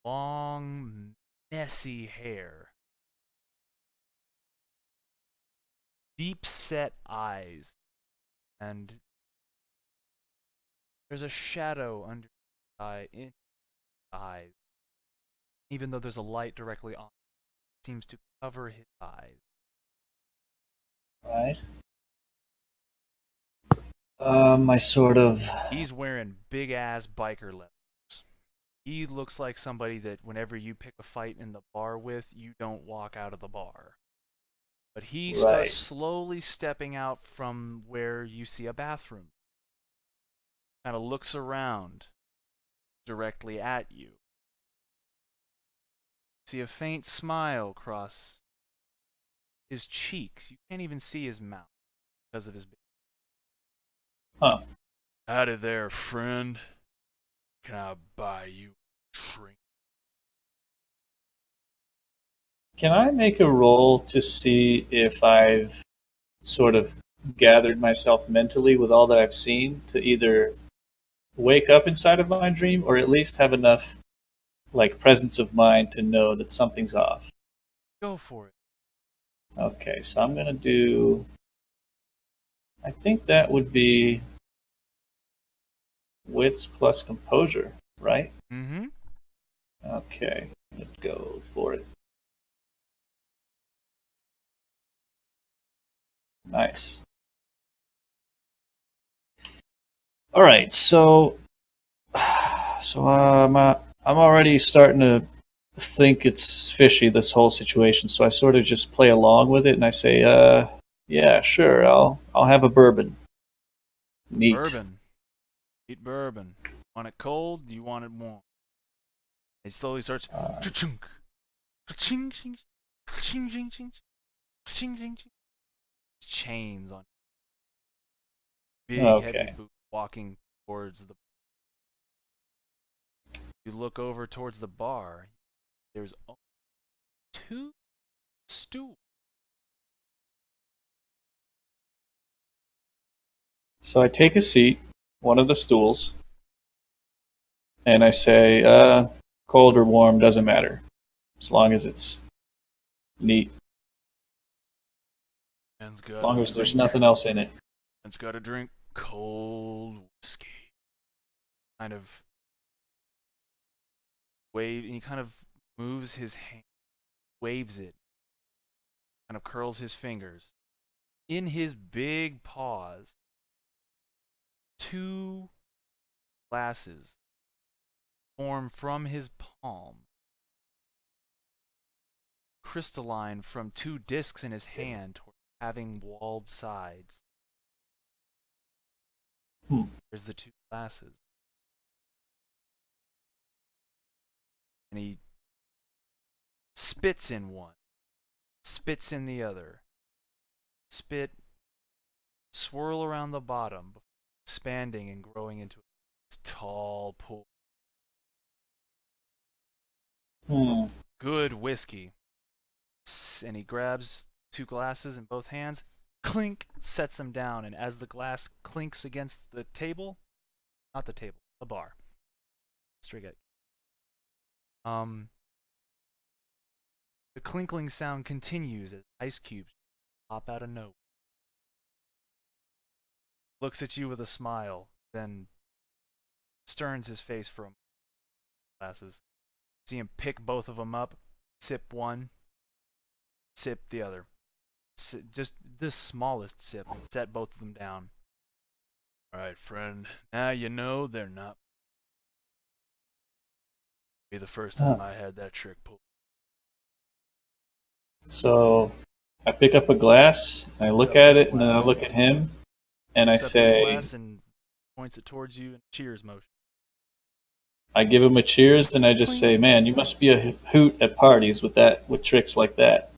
Speaker 1: long, messy hair, deep set eyes, and there's a shadow under in his eyes. Even though there's a light directly on, it seems to cover his eyes.
Speaker 2: Right. I sort of.
Speaker 1: He's wearing big ass biker leathers. He looks like somebody that whenever you pick a fight in the bar with, you don't walk out of the bar. But he starts
Speaker 2: Right.
Speaker 1: slowly stepping out from where you see a bathroom. Kind of looks around directly at you. See a faint smile cross his cheeks. You can't even see his mouth because of his.
Speaker 2: Huh.
Speaker 1: Howdy there, friend. Can I buy you a drink?
Speaker 2: Can I make a roll to see if I've sort of gathered myself mentally with all that I've seen to either wake up inside of my dream or at least have enough like presence of mind to know that something's off?
Speaker 1: Go for it.
Speaker 2: Okay, so I'm gonna do. I think that would be wits plus composure, right?
Speaker 1: Mm-hmm.
Speaker 2: Okay, let's go for it. Nice. All right, so I'm already starting to think it's fishy, this whole situation. So I sort of just play along with it, and I say, yeah, sure, I'll have a bourbon. Neat.
Speaker 1: Bourbon. Eat bourbon. Want it cold? You want it warm? It slowly starts. Ka-chunk. Ka-ching, ching, ka-ching, ching, ching, ka-ching, ching, ching. Chains on big heavy
Speaker 2: Okay.
Speaker 1: boot walking towards the. You look over towards the bar. There's only 2 stools.
Speaker 2: So I take a seat, one of the stools, and I say, cold or warm, doesn't matter, as long as it's neat,
Speaker 1: Man's
Speaker 2: as
Speaker 1: got
Speaker 2: long
Speaker 1: a
Speaker 2: as there's
Speaker 1: drink.
Speaker 2: nothing else in it.
Speaker 1: Man's got to drink cold whiskey. Kind of wave, and he kind of moves his hand, waves it, kind of curls his fingers. In his big paws, 2 glasses form from his palm, crystalline from 2 discs in his hand, having walled sides. There's the 2 glasses. And he spits in one, spits in the other. Spit, swirl around the bottom, expanding and growing into a tall pool. Good whiskey. And he grabs 2 glasses in both hands, clink, sets them down, and as the glass clinks against the table, not the table, the bar. Striget. The clinkling sound continues as ice cubes pop out of nowhere. Looks at you with a smile, then sterns his face for a moment. Glasses. See him pick both of them up, sip one, sip the other. Just the smallest sip, set both of them down. Alright, friend, now you know they're not. Be the first time I had that trick pulled.
Speaker 2: So I pick up a glass, and I look at it, and then I look at him, and I
Speaker 1: Picks up his
Speaker 2: say,
Speaker 1: glass and points it towards you in cheers motion.
Speaker 2: I give him a cheers, and I just say, man, you must be a hoot at parties with tricks like that.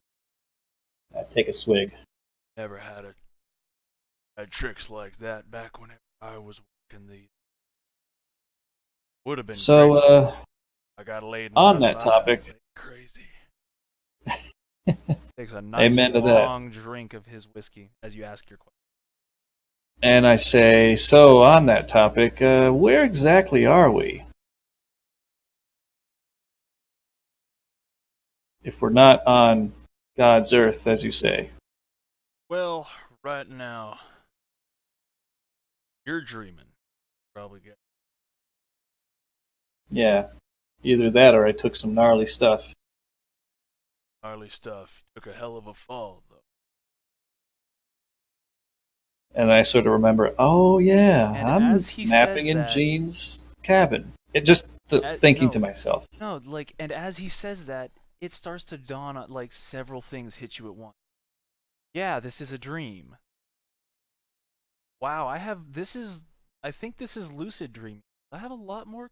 Speaker 2: I take a swig.
Speaker 1: Never had tricks like that back when I was working these. Would have been
Speaker 2: So,
Speaker 1: great. I got laid in
Speaker 2: on
Speaker 1: my
Speaker 2: that
Speaker 1: five,
Speaker 2: topic.
Speaker 1: like crazy. Takes a nice
Speaker 2: Amen to that.
Speaker 1: long drink of his whiskey as you ask your question.
Speaker 2: And I say, so on that topic, where exactly are we? If we're not on God's earth, as you say.
Speaker 1: Well, right now, you're dreaming. Probably good.
Speaker 2: Yeah, either that or I took some gnarly stuff.
Speaker 1: Gnarly stuff. You took a hell of a fall, though.
Speaker 2: And I sort of remember, oh yeah,
Speaker 1: And
Speaker 2: I'm
Speaker 1: as he
Speaker 2: napping
Speaker 1: says
Speaker 2: in
Speaker 1: that-
Speaker 2: Gene's cabin. it just thinking
Speaker 1: no.
Speaker 2: to myself.
Speaker 1: No, like, and as he says that, it starts to dawn on, like, several things hit you at once. Yeah, this is a dream. Wow, I think this is lucid dreaming. I have a lot more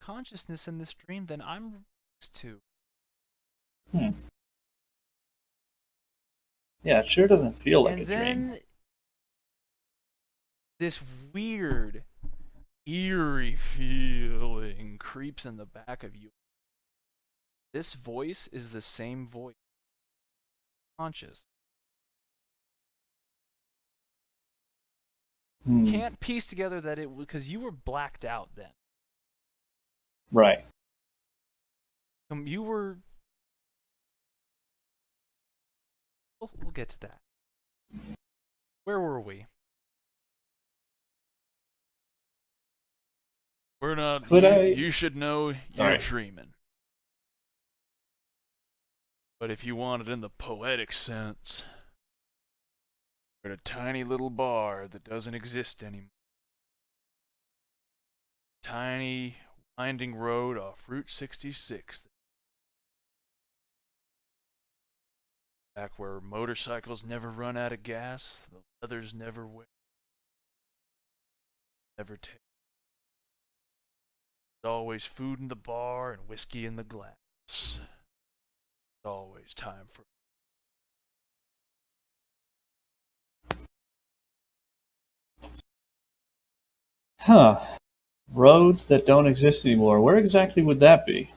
Speaker 1: consciousness in this dream than I'm used to.
Speaker 2: Hmm. Yeah, it sure doesn't feel like
Speaker 1: And
Speaker 2: a dream.
Speaker 1: then this weird, eerie feeling creeps in the back of you. This voice is the same voice. Conscious.
Speaker 2: Hmm.
Speaker 1: Can't piece together that it was because you were blacked out then.
Speaker 2: Right.
Speaker 1: You were. We'll get to that. Where were we? We're not.
Speaker 2: Could I?
Speaker 1: You should know you're
Speaker 2: Sorry.
Speaker 1: dreaming. But if you want it in the poetic sense, we're at a tiny little bar that doesn't exist anymore. Tiny winding road off Route 66. Back where motorcycles never run out of gas, the leathers never wear, never take. There's always food in the bar and whiskey in the glass. There's always time for.
Speaker 2: Huh. Roads that don't exist anymore. Where exactly would that be?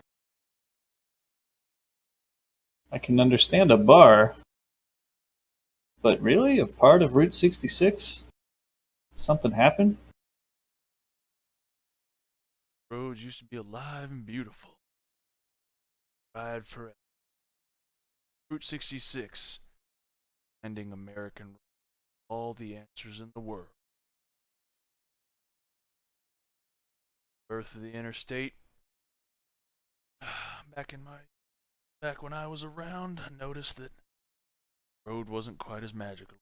Speaker 2: I can understand a bar, but really? A part of Route 66? Something happened?
Speaker 1: Roads used to be alive and beautiful. Ride forever. Route 66, ending American road. All the answers in the world. Birth of the interstate. Back when I was around, I noticed that the road wasn't quite as magical.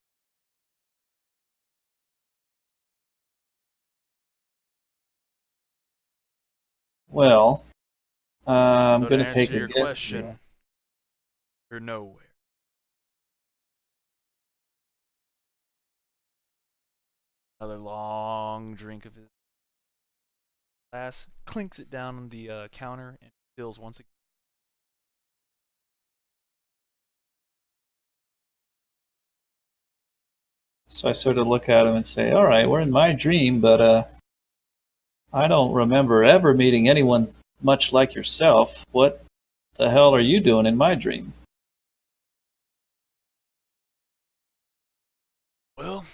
Speaker 2: Well, I'm
Speaker 1: So to
Speaker 2: going to take
Speaker 1: answer
Speaker 2: a
Speaker 1: your
Speaker 2: guess.
Speaker 1: question, you're nowhere. Another long drink of his glass, clinks it down on the counter, and fills once again.
Speaker 2: So I sort of look at him and say, all right, we're in my dream, but I don't remember ever meeting anyone much like yourself. What the hell are you doing in my dream?
Speaker 1: Well,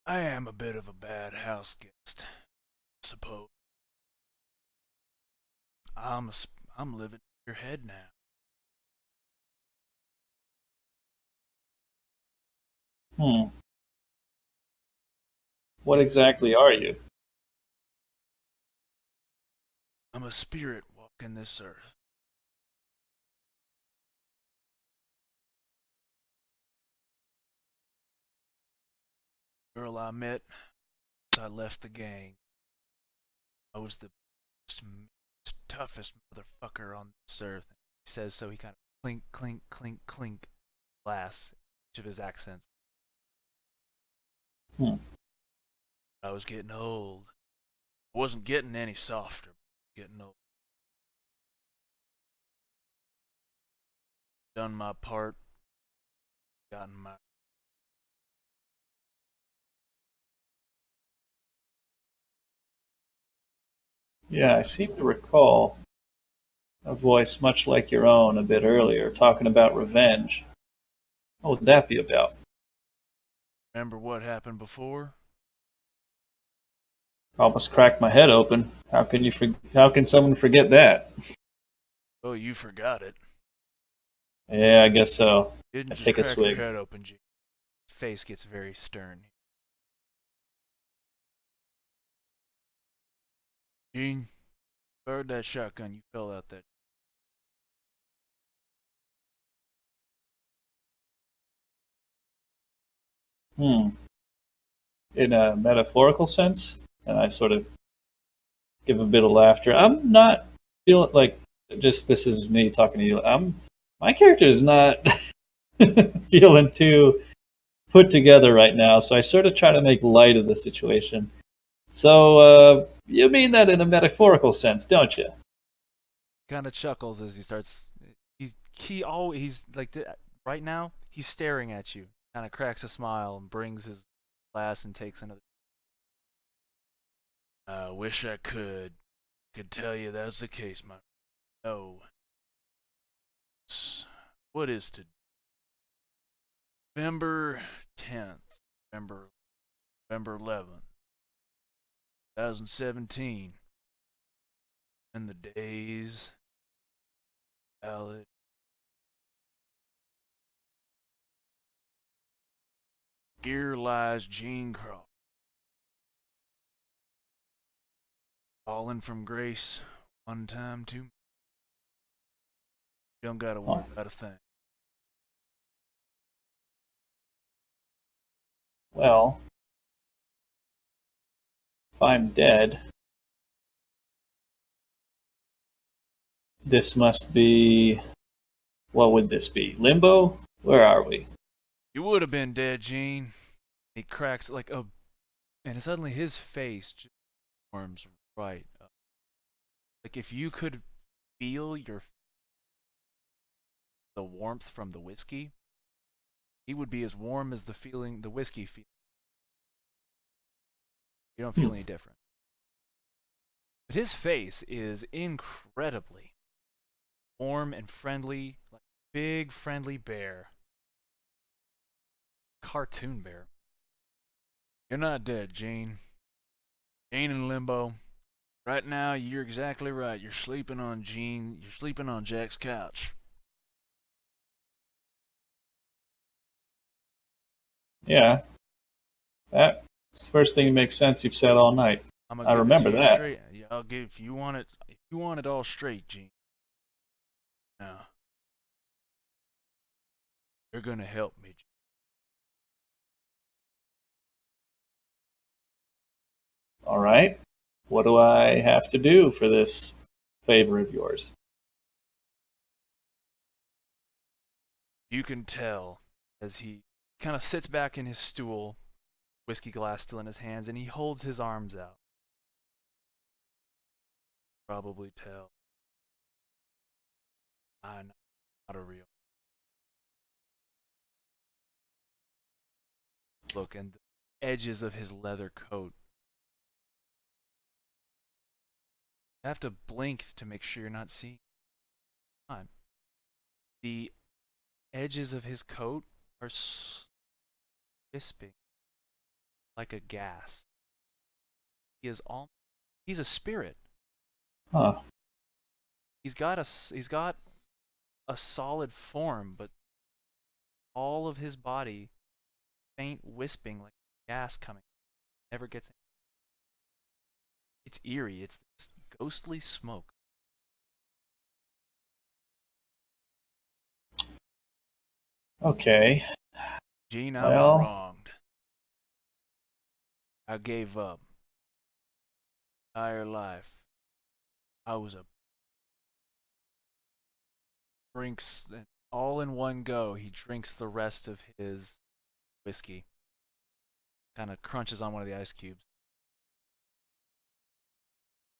Speaker 1: I am a bit of a bad house guest, I suppose. I'm living in your head now.
Speaker 2: Hmm. What exactly are you?
Speaker 1: I'm a spirit walking this earth. Girl I met as I left the gang. I was the toughest motherfucker on this earth. He says so. He kind of clink, clink, clink, clink glass each of his accents.
Speaker 2: Hmm.
Speaker 1: I was getting old. I wasn't getting any softer. Getting old. Done my part. Gotten my.
Speaker 2: Yeah, I seem to recall a voice much like your own a bit earlier talking about revenge. What would that be about?
Speaker 1: Remember what happened before?
Speaker 2: Almost cracked my head open. How can someone forget that?
Speaker 1: Oh, you forgot it.
Speaker 2: Yeah, I guess so.
Speaker 1: You didn't
Speaker 2: I
Speaker 1: just
Speaker 2: take a
Speaker 1: crack your
Speaker 2: swig.
Speaker 1: head open, G. His face gets very stern. Gene, fired that shotgun. You fell out that.
Speaker 2: Hmm. in a metaphorical sense, and I sort of give a bit of laughter. I'm not feeling like just this is me talking to you. My character is not feeling too put together right now, so I sort of try to make light of the situation. So you mean that in a metaphorical sense, don't you?
Speaker 1: Kind of chuckles as he starts. He's like right now. He's staring at you. Kind of cracks a smile and brings his glass and takes another. I wish I could tell you that's the case, my. No. What is to November 10th, November 11th, 2017, and the days, ballad. Here lies Gene Crawford, fallen from grace, one time too. You don't gotta worry about a thing.
Speaker 2: Well, if I'm dead, this must be. What would this be? Limbo? Where are we?
Speaker 1: You would have been dead, Gene. He cracks like a, and suddenly his face just warms right up. Like if you could feel the warmth from the whiskey, he would be as warm as the whiskey feels. You don't feel any different. But his face is incredibly warm and friendly, like a big friendly bear. Cartoon bear. You're not dead, Gene. Gene in limbo. Right now, you're exactly right. You're sleeping on Jack's couch.
Speaker 2: Yeah, that's the first thing that makes sense you've said all night. I remember that.
Speaker 1: Straight. Yeah, I'll give if you want it. If you want it all straight, Gene. Now, you're gonna help me, Gene.
Speaker 2: All right. What do I have to do for this favor of yours?
Speaker 1: You can tell as he kind of sits back in his stool, whiskey glass still in his hands, and he holds his arms out. Probably tell. I'm not a real. Look, and the edges of his leather coat. You have to blink to make sure you're not seeing. Come on. The edges of his coat are wisping like a gas. He's a spirit.
Speaker 2: Huh.
Speaker 1: He's got a solid form, but all of his body faint wisping like gas coming. Never gets in. It's eerie. It's this ghostly smoke.
Speaker 2: Okay.
Speaker 1: Gene, I
Speaker 2: Well,
Speaker 1: was wronged. I gave up. Entire life. I was a drinks all in one go. He drinks the rest of his whiskey. Kind of crunches on one of the ice cubes.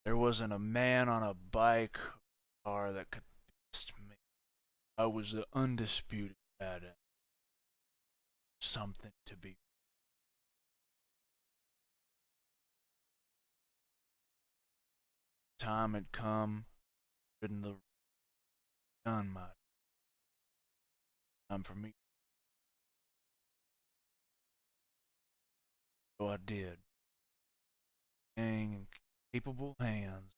Speaker 1: There wasn't a man on a bike or car that could test me. I was the undisputed badass. Something to be. Time had come, ridden the done my time for me. So I did. Gang in capable hands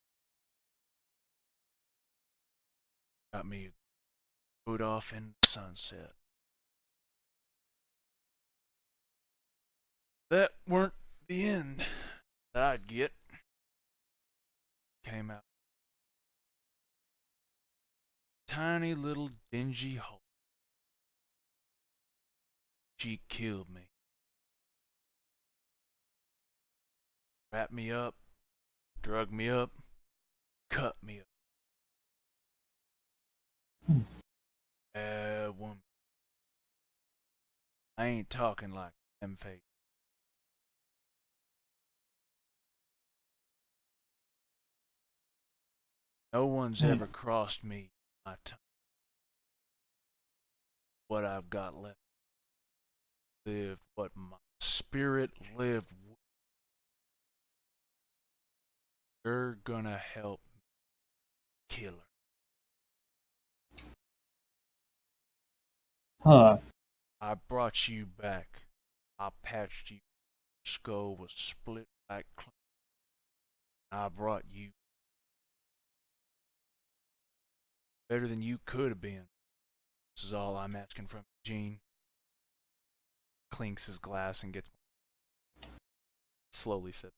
Speaker 1: got me rode off in the sunset. That weren't the end that I'd get. Came out. Tiny little dingy hole. She killed me. wrap me up, drug me up, cut me up. Bad woman. I ain't talking like them fake. No one's ever crossed me my tongue. What I've got left live, what my spirit lived. You're gonna help me kill her.
Speaker 2: Huh.
Speaker 1: I brought you back. I patched you. Your skull was split back clean. I brought you better than you could have been. This is all I'm asking from you, Gene. Clinks his glass and gets slowly sip.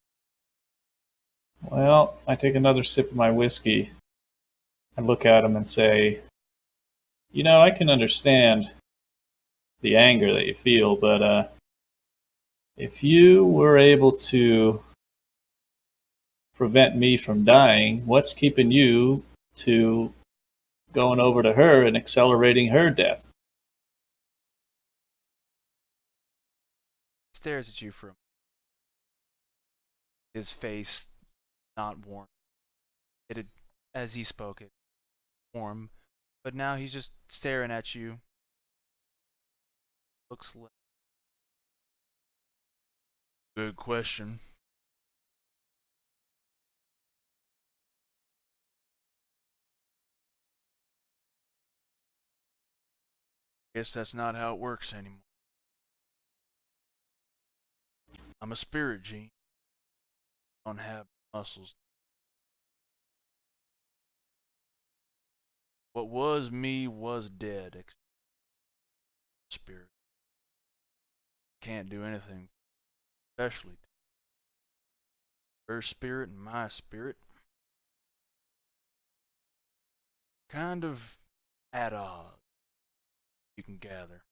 Speaker 2: Well, I take another sip of my whiskey. I look at him and say, I can understand the anger that you feel, but if you were able to prevent me from dying, what's keeping you to going over to her and accelerating her death?
Speaker 1: Stares at you for a moment. His face not warm. It had, as he spoke it, warm, but now he's just staring at you. Looks like good question. Guess that's not how it works anymore. I'm a spirit, Gene. I don't have muscles. What was me was dead. Spirit. Can't do anything. Especially her spirit and my spirit. Kind of at odds, you can gather.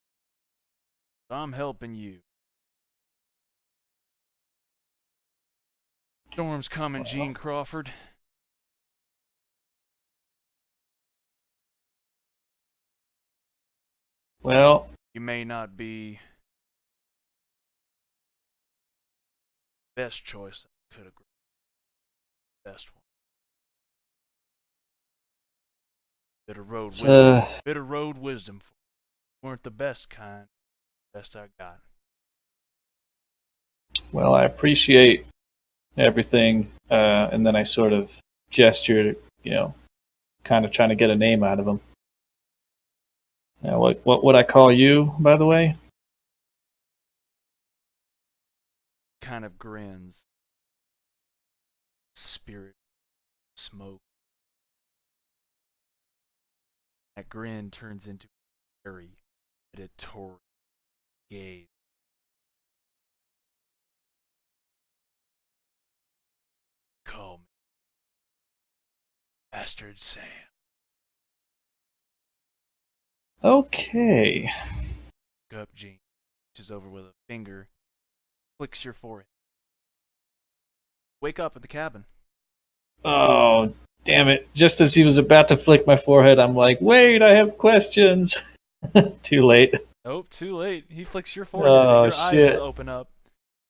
Speaker 1: So I'm helping you. Storm's coming, Gene Crawford.
Speaker 2: Well,
Speaker 1: You may not be the best choice I could have. Best one. Bit of road
Speaker 2: it's,
Speaker 1: wisdom. Bit of road wisdom. Weren't the best kind. Best I got.
Speaker 2: well, I appreciate everything, and then I sort of gesture, kind of trying to get a name out of him. Now, what would I call you, by the way?
Speaker 1: Kind of grins. Spirit. Smoke. That grin turns into a very editorial gaze. Call me Bastard Sam.
Speaker 2: Okay.
Speaker 1: Go up, Gene. Reaches over with a finger. Flicks your forehead. Wake up at the cabin.
Speaker 2: Oh, damn it. Just as he was about to flick my forehead, I'm like, wait, I have questions. Too late.
Speaker 1: Nope, too late. He flicks your forehead
Speaker 2: Oh,
Speaker 1: and your
Speaker 2: shit.
Speaker 1: eyes open up.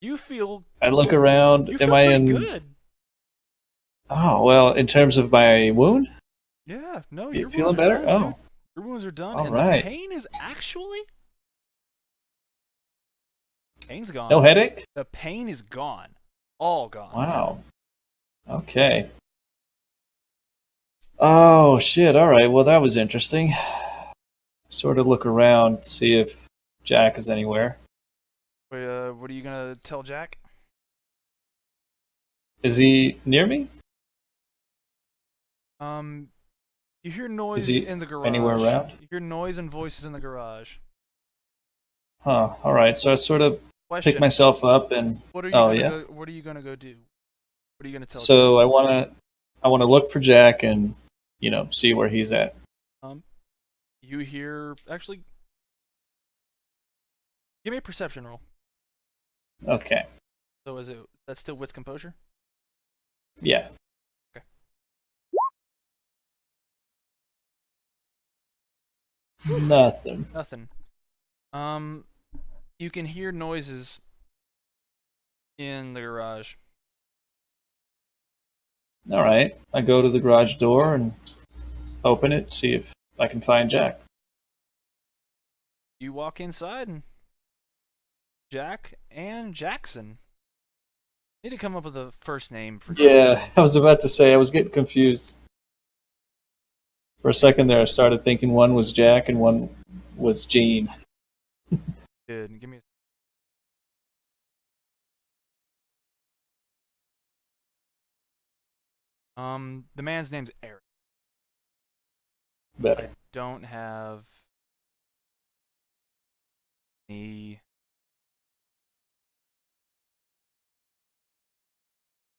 Speaker 1: You feel
Speaker 2: I look around.
Speaker 1: you feel
Speaker 2: Am I
Speaker 1: pretty
Speaker 2: in?
Speaker 1: good.
Speaker 2: Oh, well, in terms of my wound?
Speaker 1: Yeah, no,
Speaker 2: You
Speaker 1: your
Speaker 2: feeling
Speaker 1: wounds are
Speaker 2: better?
Speaker 1: done,
Speaker 2: Oh.
Speaker 1: dude. Your wounds are done,
Speaker 2: All
Speaker 1: and
Speaker 2: right.
Speaker 1: the pain is actually pain's gone.
Speaker 2: No headache?
Speaker 1: The pain is gone. All gone.
Speaker 2: Wow. Okay. Oh, shit. All right. Well, that was interesting. Sort of look around, see if Jack is anywhere.
Speaker 1: What are you gonna tell Jack?
Speaker 2: Is he near me?
Speaker 1: You hear noise
Speaker 2: he
Speaker 1: in the garage.
Speaker 2: anywhere around?
Speaker 1: You hear noise and voices in the garage.
Speaker 2: Huh. All right. So I sort of
Speaker 1: Question.
Speaker 2: pick myself up and.
Speaker 1: What are you
Speaker 2: Oh,
Speaker 1: gonna
Speaker 2: yeah?
Speaker 1: go? What are you gonna go do? What are you gonna tell?
Speaker 2: So I want to look for Jack and see where he's at.
Speaker 1: You hear actually. Give me a perception roll.
Speaker 2: Okay.
Speaker 1: So is that still wits composure?
Speaker 2: Yeah.
Speaker 1: Okay.
Speaker 2: Nothing.
Speaker 1: Nothing. You can hear noises in the garage.
Speaker 2: All right. I go to the garage door and open it, see if I can find Jack.
Speaker 1: You walk inside and Jack and Jackson. Need to come up with a first name for
Speaker 2: Yeah,
Speaker 1: Jackson.
Speaker 2: I was about to say I was getting confused. For a second there, I started thinking one was Jack and one was Gene.
Speaker 1: Good. Give me. The man's name's Eric. I
Speaker 2: Better.
Speaker 1: don't have any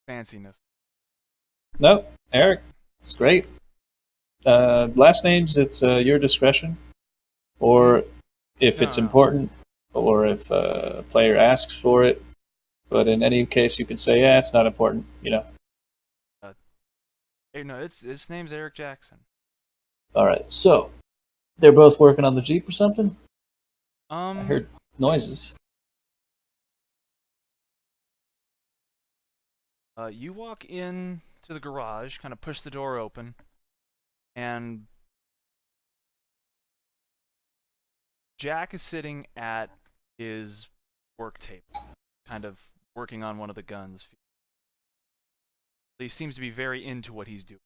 Speaker 1: fanciness.
Speaker 2: Nope, Eric. It's great. Last names, it's your discretion, or if it's
Speaker 1: No.
Speaker 2: important, or if a player asks for it. But in any case, you can say, yeah, it's not important. You know.
Speaker 1: Hey, no, its name's Eric Jackson.
Speaker 2: All right. So they're both working on the Jeep or something. I
Speaker 1: Um,
Speaker 2: heard noises.
Speaker 1: You walk in to the garage, kind of push the door open, and Jack is sitting at his work table, kind of working on one of the guns. He seems to be very into what he's doing.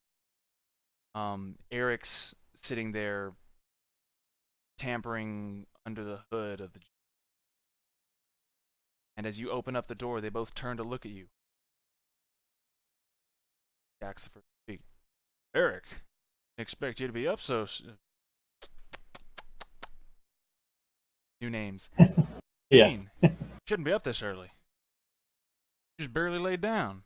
Speaker 1: Eric's sitting there tampering under the hood of the Jeep. And as you open up the door, they both turn to look at you. Jack's the first to speak. Eric, didn't expect you to be up so. New names.
Speaker 2: Yeah.
Speaker 1: Gene, shouldn't be up this early. Just barely laid down.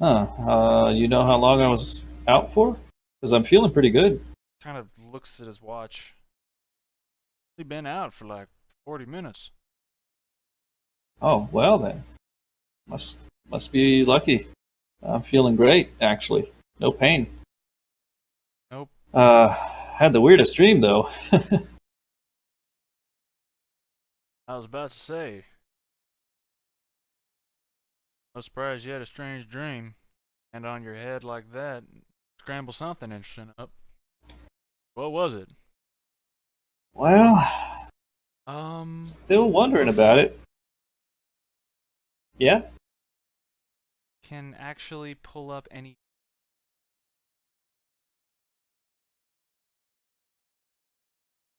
Speaker 2: Huh. You know how long I was out for? Because I'm feeling pretty good.
Speaker 1: Kind of looks at his watch. He's been out for like 40 minutes.
Speaker 2: Oh, well then. Must be lucky. I'm feeling great, actually. No pain.
Speaker 1: Nope.
Speaker 2: Had the weirdest dream though.
Speaker 1: I was about to say. No surprise you had a strange dream. And on your head like that, scramble something interesting up. What was it?
Speaker 2: Well, still wondering about it. Yeah?
Speaker 1: Can actually pull up any.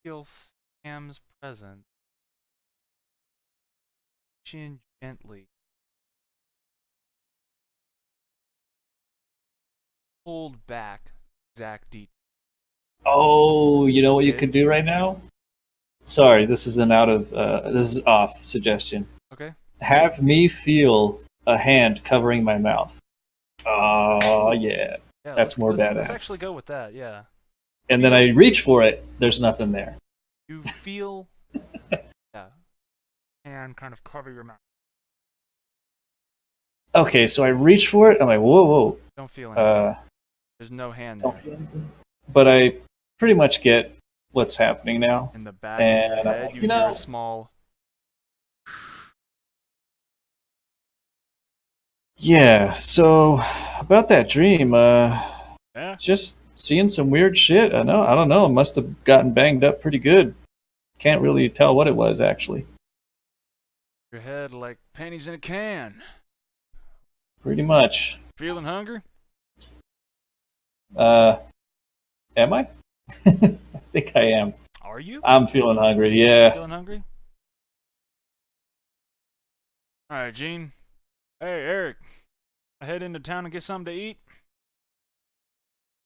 Speaker 1: Feel Sam's presence. Chin gently. Hold back exact detail.
Speaker 2: Oh, you know what you could do right now? Sorry, this is this is off suggestion.
Speaker 1: Okay.
Speaker 2: Have me feel a hand covering my mouth. Oh, yeah.
Speaker 1: Yeah,
Speaker 2: That's more
Speaker 1: let's
Speaker 2: badass.
Speaker 1: actually go with that, yeah.
Speaker 2: And then I reach for it, there's nothing there.
Speaker 1: You feel yeah. And kind of cover your mouth.
Speaker 2: Okay, so I reach for it, I'm like, whoa, whoa.
Speaker 1: Don't feel anything. There's no hand there.
Speaker 2: Don't feel anything. But I pretty much get what's happening now.
Speaker 1: In the back
Speaker 2: And
Speaker 1: of
Speaker 2: I'm
Speaker 1: your head,
Speaker 2: like,
Speaker 1: you
Speaker 2: you
Speaker 1: hear
Speaker 2: know-
Speaker 1: a small.
Speaker 2: Yeah, so about that dream,
Speaker 1: Yeah.
Speaker 2: just seeing some weird shit. I don't know. Must have gotten banged up pretty good. Can't really tell what it was actually.
Speaker 1: Your head like pennies in a can.
Speaker 2: Pretty much.
Speaker 1: Feeling hungry?
Speaker 2: Am I? I think I am.
Speaker 1: Are you?
Speaker 2: I'm feeling hungry. Yeah.
Speaker 1: Feeling hungry? All right, Gene. Hey, Eric. I head into town and get something to eat.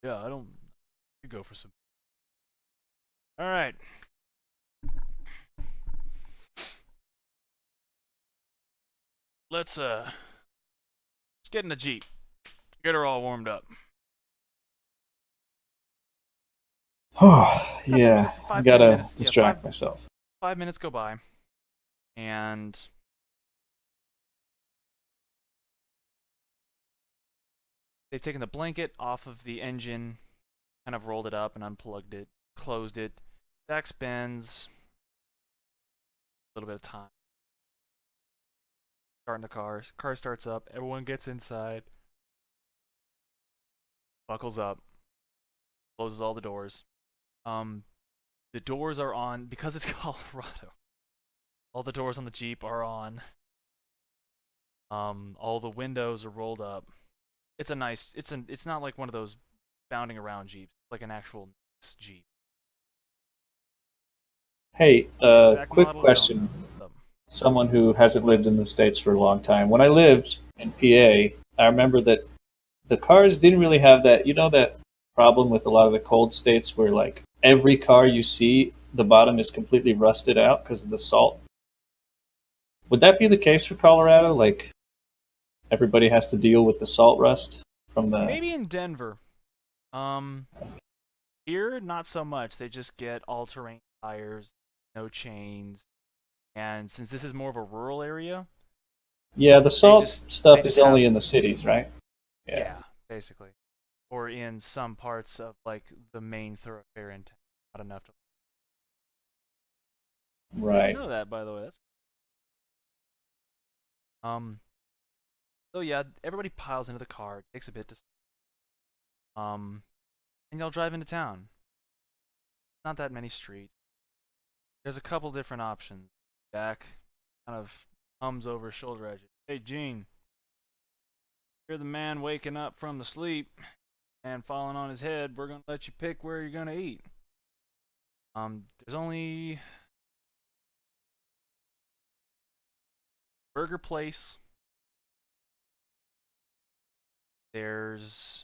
Speaker 1: Yeah, I don't. You go for some. All right. Let's get in the Jeep. Get her all warmed up.
Speaker 2: Oh, yeah.
Speaker 1: minutes, 5,
Speaker 2: I
Speaker 1: 10
Speaker 2: gotta
Speaker 1: minutes. Yeah,
Speaker 2: distract myself.
Speaker 1: 5 minutes go by, and they've taken the blanket off of the engine, kind of rolled it up and unplugged it, closed it. Jack spends a little bit of time starting the car. Car starts up. Everyone gets inside, buckles up, closes all the doors. The doors are on because it's Colorado. All the doors on the Jeep are on. All the windows are rolled up. It's a nice. It's not like one of those bounding around Jeeps. It's like an actual nice Jeep.
Speaker 2: Hey,
Speaker 1: Back
Speaker 2: quick
Speaker 1: model
Speaker 2: question.
Speaker 1: down.
Speaker 2: Someone who hasn't lived in the States for a long time. When I lived in PA, I remember that the cars didn't really have that, that problem with a lot of the cold states where, like, every car you see, the bottom is completely rusted out because of the salt. Would that be the case for Colorado? Like, everybody has to deal with the salt rust from the...
Speaker 1: Maybe in Denver. Here, not so much. They just get all-terrain tires, no chains. And since this is more of a rural area,
Speaker 2: Yeah, the salt
Speaker 1: just-
Speaker 2: stuff
Speaker 1: they
Speaker 2: is
Speaker 1: just
Speaker 2: only
Speaker 1: have-
Speaker 2: in the cities, right?
Speaker 1: yeah, basically. Or in some parts of, like, the main thoroughfare in town. Not enough to... I
Speaker 2: Right.
Speaker 1: didn't know that, by the way. That's... So yeah, everybody piles into the car. It takes a bit to... And y'all drive into town. Not that many streets. There's a couple different options. Jack kind of hums over his shoulder at you. Hey, Gene. You're the man waking up from the sleep and falling on his head. We're gonna let you pick where you're gonna eat. There's only Burger Place. There's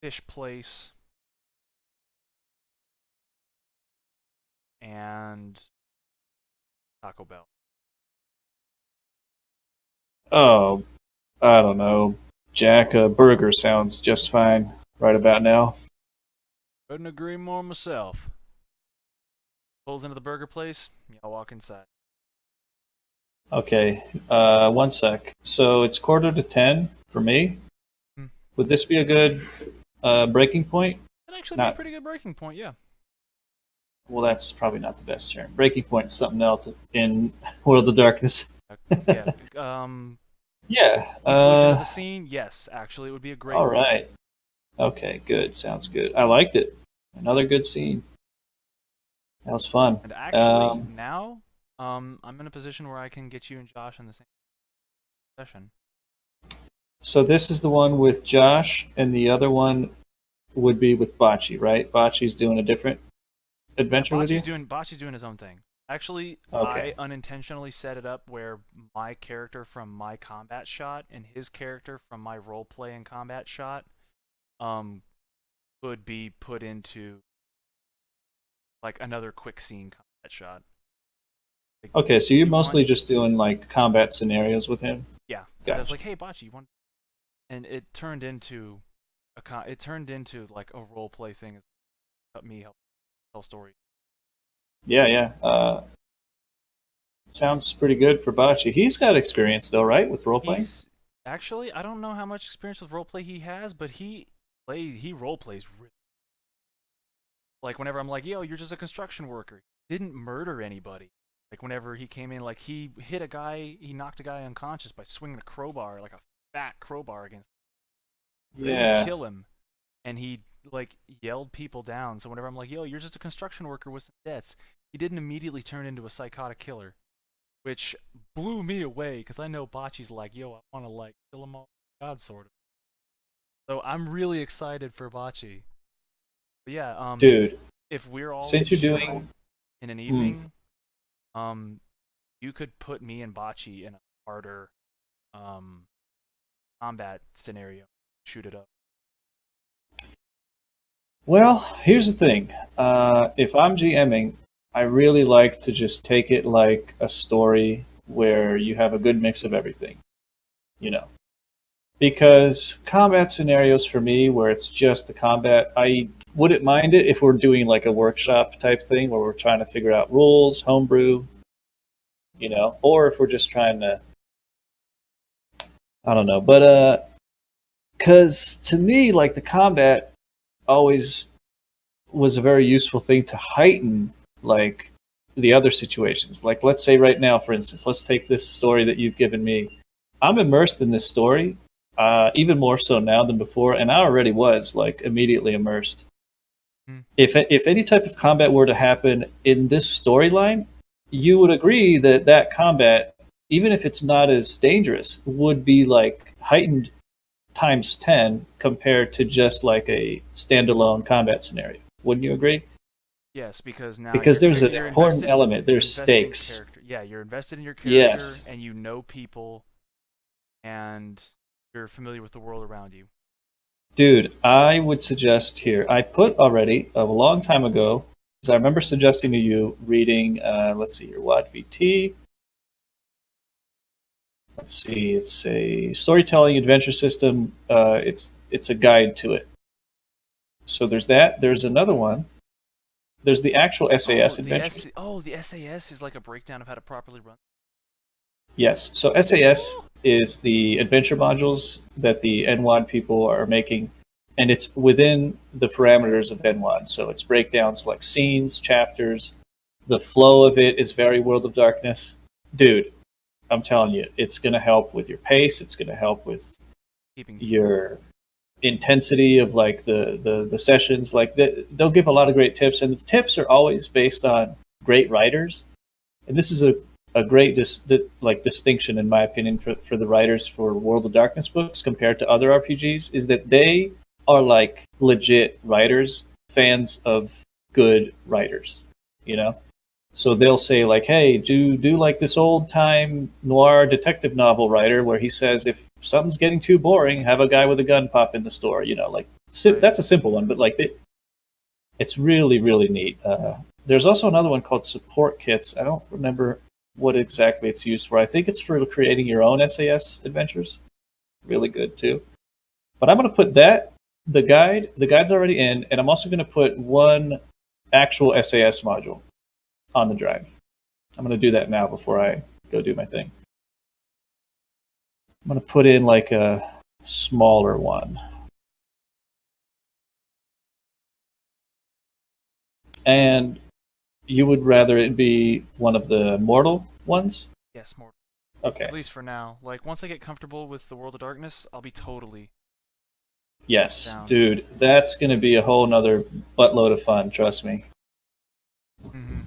Speaker 1: Fish Place. And Taco Bell.
Speaker 2: Oh, I don't know. Jack, a burger sounds just fine right about now.
Speaker 1: Couldn't agree more myself. Pulls into the burger place. Y'all walk inside.
Speaker 2: Okay, 1 sec. So it's 9:45 for me.
Speaker 1: Hmm.
Speaker 2: Would this be a good breaking point?
Speaker 1: That'd actually be a
Speaker 2: Not-
Speaker 1: pretty good breaking point, yeah.
Speaker 2: Well, that's probably not the best term. Breaking point is something else in World of Darkness.
Speaker 1: Yeah.
Speaker 2: Yeah.
Speaker 1: Conclusion of the scene, yes. Actually, it would be a great
Speaker 2: All
Speaker 1: one.
Speaker 2: right. Okay, good. Sounds good. I liked it. Another good scene. That was fun.
Speaker 1: And actually, now, I'm in a position where I can get you and Josh in the same session.
Speaker 2: So this is the one with Josh, and the other one would be with Bocce, right? Bocce's doing a different adventure with you?
Speaker 1: Bocce's doing his own thing. Actually,
Speaker 2: Okay.
Speaker 1: I unintentionally set it up where my character from my combat shot and his character from my roleplay and combat shot could be put into like another quick scene combat shot. Like,
Speaker 2: Okay, so you're
Speaker 1: you
Speaker 2: mostly
Speaker 1: want-
Speaker 2: just doing like combat scenarios with him?
Speaker 1: Yeah. I
Speaker 2: Gotcha.
Speaker 1: was like, "Hey, Bocce, you want?" And it turned into like a roleplay thing. Me help tell stories.
Speaker 2: Yeah, yeah. Sounds pretty good for Bocce. He's got experience though, right, with role playing?
Speaker 1: He's actually, I don't know how much experience with roleplay he has, but he role plays really. Like whenever I'm like, "Yo, you're just a construction worker," he didn't murder anybody. Like whenever he came in, like he knocked a guy unconscious by swinging a crowbar, like a fat crowbar against him. He
Speaker 2: Yeah.
Speaker 1: didn't kill him, and he like yelled people down. So whenever I'm like, "Yo, you're just a construction worker with some debts," he didn't immediately turn into a psychotic killer, which blew me away because I know Bocce's like, "Yo, I want to like kill them all, God sort of." So I'm really excited for Bocce. But yeah,
Speaker 2: Dude,
Speaker 1: if we're all
Speaker 2: since you're
Speaker 1: chill
Speaker 2: doing
Speaker 1: in an evening, you could put me and Bocce in a harder combat scenario, shoot it up.
Speaker 2: well, here's the thing. If I'm GMing, I really like to just take it like a story where you have a good mix of everything, you know. Because combat scenarios for me, where it's just the combat, I wouldn't mind it if we're doing like a workshop type thing where we're trying to figure out rules, homebrew, you know, or if we're just trying to, I don't know. But Because to me, like the combat always was a very useful thing to heighten like the other situations. Like let's say right now, for instance, let's take this story that you've given me. I'm immersed in this story, even more so now than before, and I already was like immediately immersed. If any type of combat were to happen in this storyline, you would agree that that combat, even if it's not as dangerous, would be like heightened times 10 compared to just like a standalone combat scenario. Wouldn't you agree?
Speaker 1: Yes, because now
Speaker 2: Because there's an
Speaker 1: you're
Speaker 2: important
Speaker 1: invested,
Speaker 2: element.
Speaker 1: you're
Speaker 2: There's
Speaker 1: invested in
Speaker 2: stakes.
Speaker 1: character. Yeah, you're invested in your character,
Speaker 2: Yes.
Speaker 1: and you know people, and you're familiar with the world around you.
Speaker 2: Dude, I would suggest here, I put already a long time ago, because I remember suggesting to you reading, let's see here, WAD VT. Let's see, it's a storytelling adventure system. It's a guide to it. So there's that. There's another one. There's the actual SAS adventure.
Speaker 1: The SAS is like a breakdown of how to properly run.
Speaker 2: Yes. So SAS is the adventure modules that the NWAD people are making, and it's within the parameters of NWAD. So it's breakdowns like scenes, chapters. The flow of it is very World of Darkness. Dude, I'm telling you, it's going to help with your pace. It's going to help with your intensity of like the sessions. Like they'll give a lot of great tips, and the tips are always based on great writers. And this is a great distinction, in my opinion, for the writers for World of Darkness books compared to other RPGs, is that they are like legit writers, fans of good writers, you know? So they'll say like, hey, do like this old time noir detective novel writer where he says if something's getting too boring, have a guy with a gun pop in the store, you know, like that's a simple one, but like it's really, really neat. There's also another one called support kits. I don't remember what exactly it's used for. I think it's for creating your own SAS adventures. Really good too. But I'm going to put the guide's already in, and I'm also going to put one actual SAS module on the drive. I'm going to do that now before I go do my thing. I'm going to put in like a smaller one. And you would rather it be one of the mortal ones?
Speaker 1: Yes, mortal.
Speaker 2: Okay.
Speaker 1: At least for now. Like, once I get comfortable with the World of Darkness, I'll be totally
Speaker 2: Yes,
Speaker 1: down.
Speaker 2: dude, that's going to be a whole nother buttload of fun, trust me.
Speaker 1: Mm-hmm.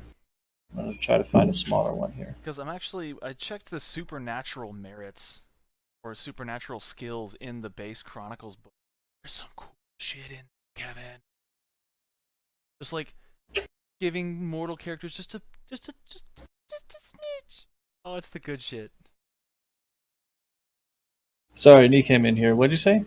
Speaker 2: I'm going to try to find a smaller one here.
Speaker 1: Because I checked the supernatural merits or supernatural skills in the base Chronicles book. There's some cool shit in Kevin. Just like giving mortal characters just a smidge. Oh, it's the good shit.
Speaker 2: Sorry, Nee came in here. What'd you say?